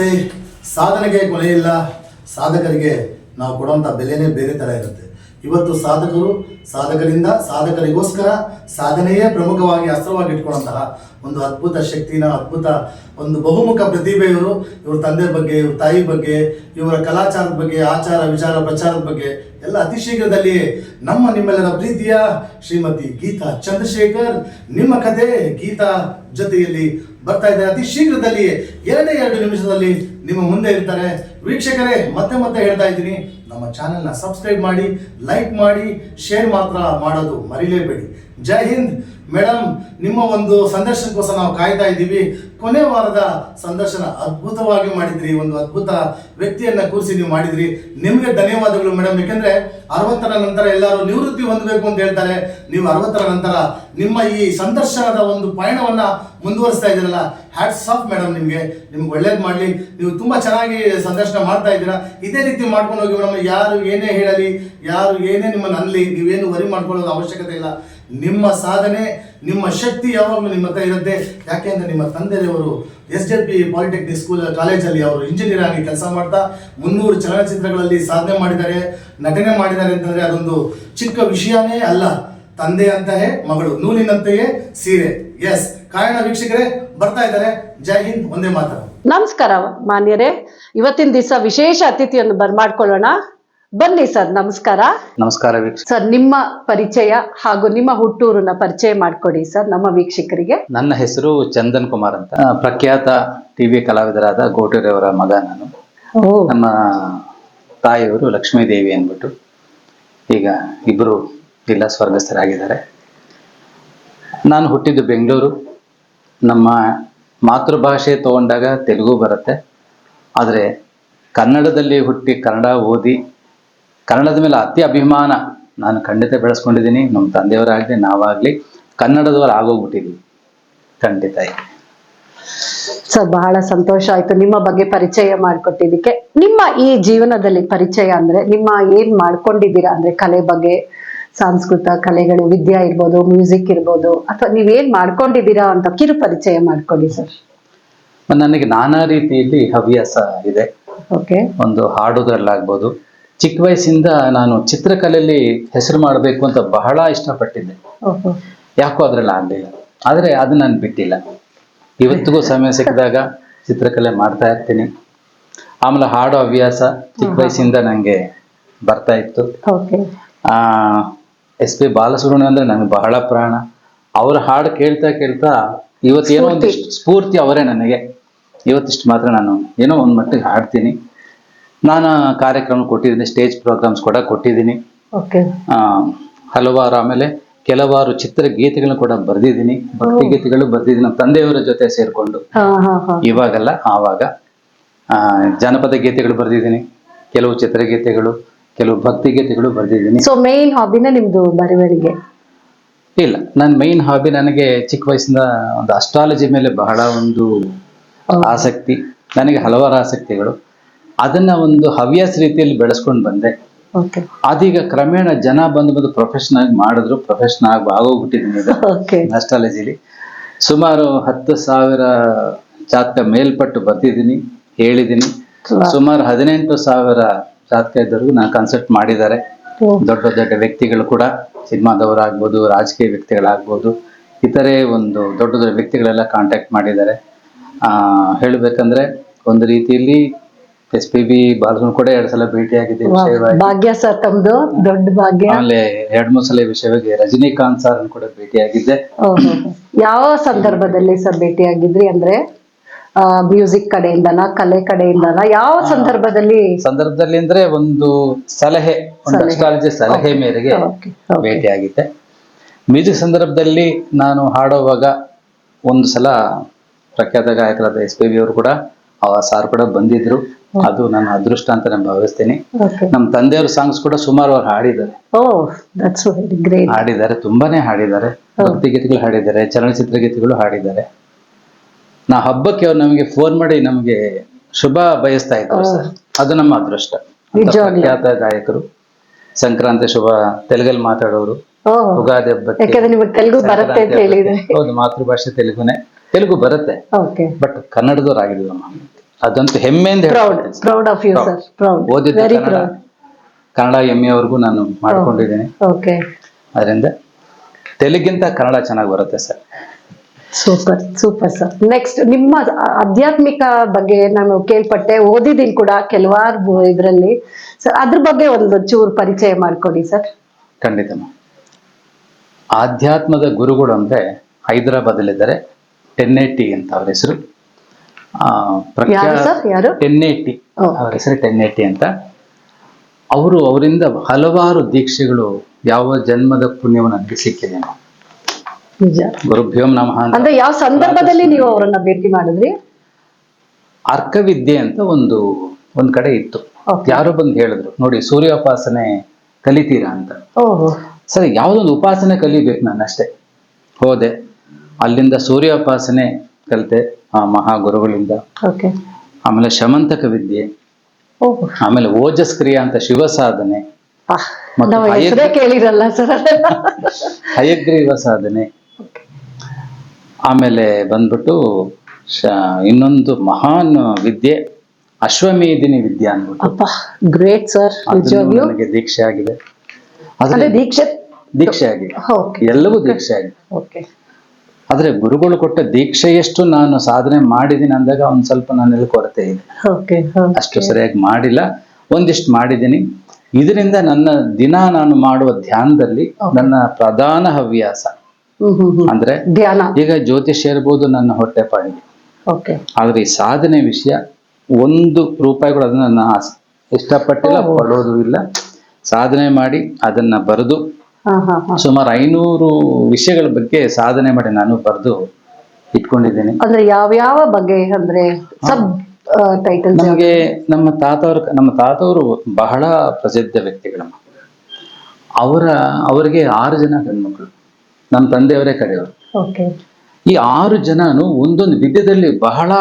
ನೋಡಿ, ಸಾಧನೆಗೆ ಕೊನೆ ಇಲ್ಲ. ಸಾಧಕರಿಗೆ ನಾವು ಕೊಡುವಂಥ ಬೆಲೆನೇ ಬೇರೆ ಥರ ಇರುತ್ತೆ. ಇವತ್ತು ಸಾಧಕರಿಂದ ಸಾಧಕರಿಗೋಸ್ಕರ ಸಾಧನೆಯೇ ಪ್ರಮುಖವಾಗಿ ಅಸ್ತ್ರವಾಗಿ ಇಟ್ಕೊಳ್ಳುವಂತಹ ಒಂದು ಅದ್ಭುತ ಶಕ್ತಿನ, ಅದ್ಭುತ ಒಂದು ಬಹುಮುಖ ಪ್ರತಿಭೆ ಇವ್ರ ತಂದೆ ಬಗ್ಗೆ, ಇವ್ರ ತಾಯಿ ಬಗ್ಗೆ, ಇವರ ಕಲಾಚಾರದ ಬಗ್ಗೆ, ಆಚಾರ ವಿಚಾರ ಪ್ರಚಾರದ ಬಗ್ಗೆ ಎಲ್ಲ ಅತಿ ಶೀಘ್ರದಲ್ಲಿ ನಿಮ್ಮೆಲ್ಲರ ಪ್ರೀತಿಯ ಶ್ರೀಮತಿ ಗೀತಾ ಚಂದ್ರಶೇಖರ್ ನಿಮ್ಮ ಕಥೆ ಗೀತಾ ಜೊತೆಯಲ್ಲಿ ಬರ್ತಾ ಇದೆ. ಅತಿ ಶೀಘ್ರದಲ್ಲಿ 2 ನಿಮಿಷದಲ್ಲಿ ನಿಮ್ಮ ಮುಂದೆ ಇರ್ತಾರೆ. ವೀಕ್ಷಕರೇ, ಮತ್ತೆ ಹೇಳ್ತಾ ಇದ್ದೀನಿ, ನಮ್ಮ ಚಾನೆಲ್ನ ಸಬ್ಸ್ಕ್ರೈಬ್ ಮಾಡಿ, ಲೈಕ್ ಮಾಡಿ, ಶೇರ್ ಮಾತ್ರ ಮಾಡೋದು ಮರಿಲೇಬೇಡಿ. ಜೈ ಹಿಂದ್. ಮೇಡಮ್, ನಿಮ್ಮ ಒಂದು ಸಂದರ್ಶನಕ್ಕೋಸ್ಕರ ನಾವು ಕಾಯ್ತಾ ಇದ್ದೀವಿ. ಕೊನೆ ವಾರದ ಸಂದರ್ಶನ ಅದ್ಭುತವಾಗಿ ಮಾಡಿದ್ರಿ. ಒಂದು ಅದ್ಭುತ ವ್ಯಕ್ತಿಯನ್ನ ಕೂರಿಸಿ ನೀವು ಮಾಡಿದ್ರಿ. ನಿಮಗೆ ಧನ್ಯವಾದಗಳು ಮೇಡಮ್. ಯಾಕೆಂದ್ರೆ 60ರ ನಂತರ ಎಲ್ಲರೂ ನಿವೃತ್ತಿ ಹೊಂದಬೇಕು ಅಂತ ಹೇಳ್ತಾರೆ. ನೀವು 60ರ ನಂತರ ನಿಮ್ಮ ಈ ಸಂದರ್ಶನದ ಒಂದು ಪಯಣವನ್ನ ಮುಂದುವರಿಸ್ತಾ ಇದ್ದೀರಲ್ಲ, ಹ್ಯಾಟ್ಸ್ ಆಫ್ ಮೇಡಮ್. ನಿಮ್ಗೆ ಒಳ್ಳೇದು ಮಾಡಲಿ. ನೀವು ತುಂಬಾ ಚೆನ್ನಾಗಿ ಸಂದರ್ಶನ ಮಾಡ್ತಾ ಇದ್ದೀರಾ. ಇದೇ ರೀತಿ ಮಾಡ್ಕೊಂಡು ಹೋಗಿ ಮೇಡಮ್. ಯಾರು ಏನೇ ಹೇಳಲಿ, ಯಾರು ಏನೇ ನಿಮ್ಮನ್ನು ಅನ್ಲಿ, ನೀವೇನು ವರಿ ಮಾಡ್ಕೊಳ್ಳೋದು ಅವಶ್ಯಕತೆ ಇಲ್ಲ. ನಿಮ್ಮ ಸಾಧನೆ, ನಿಮ್ಮ ಶಕ್ತಿ ಯಾವಾಗಲೂ ನಿಮ್ಮ ಹತ್ರ ಇರುತ್ತೆ. ಯಾಕೆಂದ್ರೆ ನಿಮ್ಮ ತಂದೆಯವರು SJP ಪಾಲಿಟೆಕ್ನಿಕ್ ಕಾಲೇಜಲ್ಲಿ ಅವರು ಇಂಜಿನಿಯರ್ ಆಗಿ ಕೆಲಸ ಮಾಡ್ತಾ 300 ಚಲನಚಿತ್ರಗಳಲ್ಲಿ ಸಾಧನೆ ಮಾಡಿದ್ದಾರೆ, ನಟನೆ ಮಾಡಿದ್ದಾರೆ ಅಂತಂದ್ರೆ ಅದೊಂದು ಚಿಕ್ಕ ವಿಷಯನೇ ಅಲ್ಲ. ತಂದೆ ಅಂತೆಯೇ ಮಗಳು, ನೂಲಿನಂತೆಯೇ ಸೀರೆ. ಎಸ್, ಕಾರಣ ವೀಕ್ಷಕರೇ ಬರ್ತಾ ಇದ್ದಾರೆ. ಜೈ ಹಿಂದ್, ಒಂದೇ ಮಾತು. ನಮಸ್ಕಾರ ಮಾನ್ಯರೇ, ಇವತ್ತಿನ ದಿವಸ ವಿಶೇಷ ಅತಿಥಿಯನ್ನು ಬರ್ಮಾಡ್ಕೊಳ್ಳೋಣ. ಬನ್ನಿ ಸರ್. ನಮಸ್ಕಾರ. ನಮಸ್ಕಾರ ಸರ್, ನಿಮ್ಮ ಪರಿಚಯ ಹಾಗೂ ನಿಮ್ಮ ಹುಟ್ಟೂರನ್ನ ಪರಿಚಯ ಮಾಡಿಕೊಡಿ ಸರ್ ನಮ್ಮ ವೀಕ್ಷಕರಿಗೆ. ನನ್ನ ಹೆಸರು ಚಂದನ್ ಕುಮಾರ್ ಅಂತ, ಪ್ರಖ್ಯಾತ ಟಿವಿ ಕಲಾವಿದರಾದ ಗೋಟೂರವರ ಮಗ ನಾನು. ನಮ್ಮ ತಾಯಿಯವರು ಲಕ್ಷ್ಮೀದೇವಿ ಅಂದ್ಬಿಟ್ಟು ಈಗ ಇಬ್ಬರು ಇಲ್ಲ ಸ್ವರ್ಗಸ್ಥರಾಗಿದ್ದಾರೆ. ನಾನು ಹುಟ್ಟಿದ್ದು ಬೆಂಗಳೂರು. ನಮ್ಮ ಮಾತೃಭಾಷೆ ತಗೊಂಡಾಗ ತೆಲುಗು ಬರುತ್ತೆ, ಆದರೆ ಕನ್ನಡದಲ್ಲಿ ಹುಟ್ಟಿ ಕನ್ನಡ ಓದಿ ಕನ್ನಡದ ಮೇಲೆ ಅತಿ ಅಭಿಮಾನ ನಾನು ಖಂಡಿತ ಬೆಳೆಸ್ಕೊಂಡಿದ್ದೀನಿ. ನಮ್ಮ ತಂದೆಯವರಾಗಲಿ ನಾವಾಗಲಿ ಕನ್ನಡದವರು ಆಗೋಗ್ಬಿಟ್ಟಿದ್ವಿ ಖಂಡಿತ. ಸರ್, ಬಹಳ ಸಂತೋಷ ಆಯ್ತು ನಿಮ್ಮ ಬಗ್ಗೆ ಪರಿಚಯ ಮಾಡಿಕೊಟ್ಟಿದ್ದಕ್ಕೆ. ನಿಮ್ಮ ಈ ಜೀವನದಲ್ಲಿ ಪರಿಚಯ ಅಂದ್ರೆ ನಿಮ್ಮ ಏನ್ ಮಾಡ್ಕೊಂಡಿದ್ದೀರಾ ಅಂದ್ರೆ ಕಲೆ ಬಗ್ಗೆ, ಸಾಂಸ್ಕೃತಿಕ ಕಲೆಗಳು, ವಿದ್ಯಾ ಇರ್ಬೋದು, ಮ್ಯೂಸಿಕ್ ಇರ್ಬೋದು, ಅಥವಾ ನೀವೇನ್ ಮಾಡ್ಕೊಂಡಿದ್ದೀರಾ ಅಂತ ಕಿರು ಪರಿಚಯ ಮಾಡ್ಕೊಡಿ ಸರ್. ನನಗೆ ನಾನಾ ರೀತಿಯಲ್ಲಿ ಹವ್ಯಾಸ ಇದೆ. ಓಕೆ. ಒಂದು ಹಾಡೋದ್ರಲ್ಲಾಗ್ಬೋದು. ಚಿಕ್ಕ ವಯಸ್ಸಿಂದ ನಾನು ಚಿತ್ರಕಲೆಯಲ್ಲಿ ಹೆಸರು ಮಾಡಬೇಕು ಅಂತ ಬಹಳ ಇಷ್ಟಪಟ್ಟಿದ್ದೆ. ಯಾಕೋ ಅದ್ರಲ್ಲಿ ಆಗ್ಲಿಲ್ಲ, ಆದ್ರೆ ಅದು ನಾನು ಬಿಟ್ಟಿಲ್ಲ. ಇವತ್ತಿಗೂ ಸಮಯ ಸಿಕ್ಕಿದಾಗ ಚಿತ್ರಕಲೆ ಮಾಡ್ತಾ ಇರ್ತೀನಿ. ಆಮೇಲೆ ಹಾಡೋ ಹವ್ಯಾಸ ಚಿಕ್ಕ ವಯಸ್ಸಿಂದ ನಂಗೆ ಬರ್ತಾ ಇತ್ತು. SP ಬಾಲಸುಬ್ರಹ್ಮಣ್ಯ ಅಂದ್ರೆ ನನಗೆ ಬಹಳ ಪ್ರಾಣ. ಅವ್ರ ಹಾಡು ಕೇಳ್ತಾ ಕೇಳ್ತಾ ಇವತ್ತೇನೋ ಒಂದಿಷ್ಟು ಸ್ಫೂರ್ತಿ ಅವರೇ ನನಗೆ. ಇವತ್ತಿಷ್ಟು ಮಾತ್ರ ನಾನು ಏನೋ ಒಂದ್ ಮಟ್ಟಿಗೆ ಹಾಡ್ತೀನಿ. ನಾನು ಕಾರ್ಯಕ್ರಮ ಕೊಟ್ಟಿದ್ದೀನಿ, ಸ್ಟೇಜ್ ಪ್ರೋಗ್ರಾಮ್ಸ್ ಕೂಡ ಕೊಟ್ಟಿದ್ದೀನಿ. ಹಲವಾರು, ಆಮೇಲೆ ಕೆಲವಾರು ಚಿತ್ರಗೀತೆಗಳನ್ನ ಕೂಡ ಬರ್ದಿದ್ದೀನಿ, ಭಕ್ತಿ ಗೀತೆಗಳು ಬರ್ದಿದ್ದೀನಿ ನಮ್ಮ ತಂದೆಯವರ ಜೊತೆ ಸೇರ್ಕೊಂಡು. ಇವಾಗಲ್ಲ, ಆವಾಗ ಜನಪದ ಗೀತೆಗಳು ಬರ್ದಿದ್ದೀನಿ, ಕೆಲವು ಚಿತ್ರಗೀತೆಗಳು, ಕೆಲವು ಭಕ್ತಿ ಗೀತೆಗಳು ಬರ್ದಿದ್ದೀನಿ. ಸೊ ಮೇನ್ ಹಾಬಿನ ನಿಮ್ದು ಬರವಣಿಗೆ? ಇಲ್ಲ, ನನ್ನ ಮೈನ್ ಹಾಬಿ, ನನಗೆ ಚಿಕ್ಕ ವಯಸ್ಸಿಂದ ಒಂದು ಅಸ್ಟ್ರಾಲಜಿ ಮೇಲೆ ಬಹಳ ಒಂದು ಆಸಕ್ತಿ. ನನಗೆ ಹಲವಾರು ಆಸಕ್ತಿಗಳು. ಅದನ್ನ ಒಂದು ಹವ್ಯಾಸ ರೀತಿಯಲ್ಲಿ ಬೆಳೆಸ್ಕೊಂಡು ಬಂದೆ. ಅದೀಗ ಕ್ರಮೇಣ ಜನ ಬಂದು ಪ್ರೊಫೆಷನ್ ಆಗಿ ಮಾಡಿದ್ರು. ಪ್ರೊಫೆಷನ್ ಆಗೋಗ್ಬಿಟ್ಟಿದ್ದೀನಿ ಅಸ್ಟ್ರಾಲಜಿಲಿ. ಸುಮಾರು 10,000 ಜಾತಕ ಮೇಲ್ಪಟ್ಟು ಬರ್ತಿದ್ದೀನಿ, ಹೇಳಿದ್ದೀನಿ. ಸುಮಾರು 18,000 ಜಾತಕ ಇದ್ದವರೆಗೂ ನಾನು ಕನ್ಸಲ್ಟ್ ಮಾಡಿದ್ದಾರೆ. ದೊಡ್ಡ ದೊಡ್ಡ ವ್ಯಕ್ತಿಗಳು ಕೂಡ, ಸಿನಿಮಾದವರಾಗ್ಬೋದು, ರಾಜಕೀಯ ವ್ಯಕ್ತಿಗಳಾಗ್ಬೋದು, ಇತರೆ ಒಂದು ದೊಡ್ಡ ದೊಡ್ಡ ವ್ಯಕ್ತಿಗಳೆಲ್ಲ ಕಾಂಟ್ಯಾಕ್ಟ್ ಮಾಡಿದ್ದಾರೆ. ಹೇಳ್ಬೇಕಂದ್ರೆ ಒಂದು ರೀತಿಯಲ್ಲಿ SPB ಬಾಲಸುಬ್ರಹ್ಮಣ್ಯ ಕೂಡ 2 ಸಲ ಭೇಟಿಯಾಗಿದೆ ವಿಷಯವಾಗಿ. ಭಾಗ್ಯ ಸರ್, ತಮ್ದು ದೊಡ್ಡ ಭಾಗ್ಯ. ಆಮೇಲೆ 2-3 ಸಲ ವಿಷಯವಾಗಿ ರಜನಿಕಾಂತ್ ಸರ್ ಕೂಡ ಭೇಟಿಯಾಗಿದ್ದೆ. ಯಾವ ಸಂದರ್ಭದಲ್ಲಿ ಸರ್ ಭೇಟಿಯಾಗಿದ್ರಿ? ಅಂದ್ರೆ ಮ್ಯೂಸಿಕ್ ಕಡೆಯಿಂದನ, ಕಲೆ ಕಡೆಯಿಂದನ, ಯಾವ ಸಂದರ್ಭದಲ್ಲಿ ಅಂದ್ರೆ ಒಂದು ಸಲಹೆ, ಒಂದು ಅಸ್ಟ್ರಾಲಜಿ ಸಲಹೆ ಮೇರೆಗೆ ಭೇಟಿಯಾಗಿದ್ದೆ. ಮ್ಯೂಸಿಕ್ ಸಂದರ್ಭದಲ್ಲಿ ನಾನು ಹಾಡುವಾಗ ಒಂದು ಸಲ ಪ್ರಖ್ಯಾತ ಗಾಯಕರಾದ SPB ಅವರು ಕೂಡ, ಸಾರ್ ಕೂಡ ಬಂದಿದ್ರು. ಅದು ನನ್ನ ಅದೃಷ್ಟ ಅಂತ ನಾನು ಭಾವಿಸ್ತೀನಿ. ನಮ್ಮ ತಂದೆಯವ್ರ ಸಾಂಗ್ಸ್ ಕೂಡ ಸುಮಾರು ಅವ್ರು ಹಾಡಿದ್ದಾರೆ. ಹಾಡಿದ್ದಾರೆ, ತುಂಬಾನೇ ಹಾಡಿದ್ದಾರೆ. ಭಕ್ತಿ ಗೀತೆಗಳು ಹಾಡಿದ್ದಾರೆ, ಚಲನಚಿತ್ರ ಗೀತೆಗಳು ಹಾಡಿದ್ದಾರೆ. ನಾ ಹಬ್ಬಕ್ಕೆ ಅವ್ರು ನಮಗೆ ಫೋನ್ ಮಾಡಿ ನಮಗೆ ಶುಭ ಬಯಸ್ತಾ ಇದ್ರು ಸರ್. ಅದು ನಮ್ಮ ಅದೃಷ್ಟ. ಪ್ರಖ್ಯಾತ ಗಾಯಕರು, ಸಂಕ್ರಾಂತಿ ಶುಭ ತೆಲುಗಲ್ಲಿ ಮಾತಾಡೋರು, ಉಗಾದಿ ಹಬ್ಬಕ್ಕೆ. ಹೌದು, ಮಾತೃಭಾಷೆ ತೆಲುಗುನೇ, ತೆಲುಗು ಬರುತ್ತೆ, ಬಟ್ ಕನ್ನಡದವ್ರು ಆಗಿದ್ವಿ. ಅದಂತೂ ಹೆಮ್ಮೆಯಿಂದ ಪ್ರೌಡ್ ಹೇಳ್ತೀನಿ. Proud of you sir, proud, ಓದಿದ್ದು very Kannada, proud. Kannada MA ವರೆಗೂ ನಾನು ಮಾಡ್ಕೊಂಡಿದ್ದೀನಿ. ಓಕೆ, ಅದರಿಂದ ತೆಲುಗಿಂತ ಕನ್ನಡ ಚೆನ್ನಾಗಿ ಬರುತ್ತೆ sir. Super super sir. Next ನಿಮ್ಮ ಆಧ್ಯಾತ್ಮಿಕ ಬಗ್ಗೆ ನಾನು ಕೇಳ್ಪಟ್ಟೆ, ಓದಿದ್ದೀನಿ ಕೂಡ ಕೆಲವಾರು ಇದರಲ್ಲಿ. ಸರ್ ಅದ್ರ ಬಗ್ಗೆ ಒಂದು ಚೂರು ಪರಿಚಯ ಮಾಡ್ಕೊಡಿ ಸರ್. ಖಂಡಿತ. ಆಧ್ಯಾತ್ಮದ ಗುರುಗಳು ಅಂದ್ರೆ ಹೈದರಾಬಾದಲ್ಲಿದ್ದಾರೆ, 1080 ಅಂತ ಅವ್ರ ಹೆಸರು. ಯಾರು ಸರ್, ಯಾರು? 1080, ಅವ್ರ ಹೆಸರು 1080 ಅಂತ. ಅವರಿಂದ ಹಲವಾರು ದೀಕ್ಷೆಗಳು, ಯಾವ ಜನ್ಮದ ಪುಣ್ಯವು ನನಗೆ ಸಿಕ್ಕಿದೆ. ನಿಜ. ಗುರುಭ್ಯೋಂ ನಮಃ ಅಂತ. ಅಂದ್ರೆ ಯಾವ ಸಂದರ್ಭದಲ್ಲಿ ನೀವು ಅವರನ್ನ ಭೇಟಿ ಮಾಡಿದ್ರಿ? ಅರ್ಕವಿದ್ಯೆ ಅಂತ ಒಂದ್ ಕಡೆ ಇತ್ತು. Okay. ಯಾರೋ ಬಂದು ಹೇಳಿದ್ರು, ನೋಡಿ ಸೂರ್ಯೋಪಾಸನೆ ಕಲಿತೀರಾ ಅಂತ. ಓಹೋ. ಸರಿ, ಯಾವುದೊಂದು ಉಪಾಸನೆ ಕಲಿಬೇಕು ನಾನು ಅಷ್ಟೇ. ಹೋದೆ, ಅಲ್ಲಿಂದ ಸೂರ್ಯೋಪಾಸನೆ ಕಲಿತೆ ಆ ಮಹಾಗುರುಗಳಿಂದ. ಓಕೆ. ಆಮೇಲೆ ಶಮಂತಕ ವಿದ್ಯೆ, ಓಹೋ. ಆಮೇಲೆ ಓಜಸ್ ಕ್ರಿಯಾ ಅಂತ ಶಿವ ಸಾಧನೆ, ಮತ್ತು ನಾವು ಹೆಸರೇ ಕೇಳಿರಲ್ಲ ಸರ್. ಹಯಗ್ರೀವ ಸಾಧನೆ, ಆಮೇಲೆ ಬಂದ್ಬಿಟ್ಟು ಇನ್ನೊಂದು ಮಹಾನ್ ವಿದ್ಯೆ ಅಶ್ವಮೇಧಿನಿ ವಿದ್ಯೆ ಅಂದ್ಬಿಟ್ಟು. ಅಪ್ಪ, ಗ್ರೇಟ್ ಸರ್. ನಿಜವಾಗ್ಲೂ ನನಗೆ ದೀಕ್ಷೆ ಆಗಿದೆ. ಅಂದ್ರೆ ದೀಕ್ಷೆ ಆಗಿದೆ, ಓಕೆ, ಎಲ್ಲವೂ ದೀಕ್ಷೆ ಆಗಿದೆ. ಓಕೆ. ಆದ್ರೆ ಗುರುಗಳು ಕೊಟ್ಟ ದೀಕ್ಷೆಯಷ್ಟು ನಾನು ಸಾಧನೆ ಮಾಡಿದ್ದೀನಿ ಅಂದಾಗ ಒಂದ್ ಸ್ವಲ್ಪ ನನ್ನಲ್ಲಿ ಕೊರತೆ ಇದೆ. ಓಕೆ, ಅಷ್ಟು ಸರಿಯಾಗಿ ಮಾಡಿಲ್ಲ, ಒಂದಿಷ್ಟು ಮಾಡಿದ್ದೀನಿ. ಇದರಿಂದ ನನ್ನ ದಿನ ನಾನು ಮಾಡುವ ಧ್ಯಾನದಲ್ಲಿ ನನ್ನ ಪ್ರಧಾನ ಹವ್ಯಾಸ ಅಂದ್ರೆ ಧ್ಯಾನ. ಈಗ ಜ್ಯೋತಿಷ್ಯ ಇರ್ಬೋದು ನನ್ನ ಹೊಟ್ಟೆಪಾಡಿಗೆ, ಓಕೆ, ಆದ್ರೆ ಈ ಸಾಧನೆ ವಿಷಯ ₹1 ಕೂಡ ಅದನ್ನ ನಾನು ಇಷ್ಟಪಟ್ಟಿಲ್ಲ, ಪಡೋದು ಇಲ್ಲ. ಸಾಧನೆ ಮಾಡಿ ಅದನ್ನ ಬರೆದು ಸುಮಾರು 500 ವಿಷಯಗಳ ಬಗ್ಗೆ ಸಾಧನೆ ಮಾಡಿ ನಾನು ಬರೆದು ಇಟ್ಕೊಂಡಿದ್ದೇನೆ. ಅಂದ್ರೆ ಯಾವ ಬಗ್ಗೆ, ಅಂದ್ರೆ ಸಬ್ ಟೈಟಲ್? ನಮಗೆ ನಮ್ಮ ತಾತವರು ಬಹಳ ಪ್ರಸಿದ್ಧ ವ್ಯಕ್ತಿಗಳಮ್ಮ. ಅವರಿಗೆ 6 ಜನ ಗಂಡ್ಮಕ್ಳು, ನಮ್ಮ ತಂದೆಯವರೇ ಕಡೆಯವರು. ಓಕೆ. ಈ 6 ಜನನು ಒಂದೊಂದು ವಿದ್ಯೆದಲ್ಲಿ ಬಹಳ,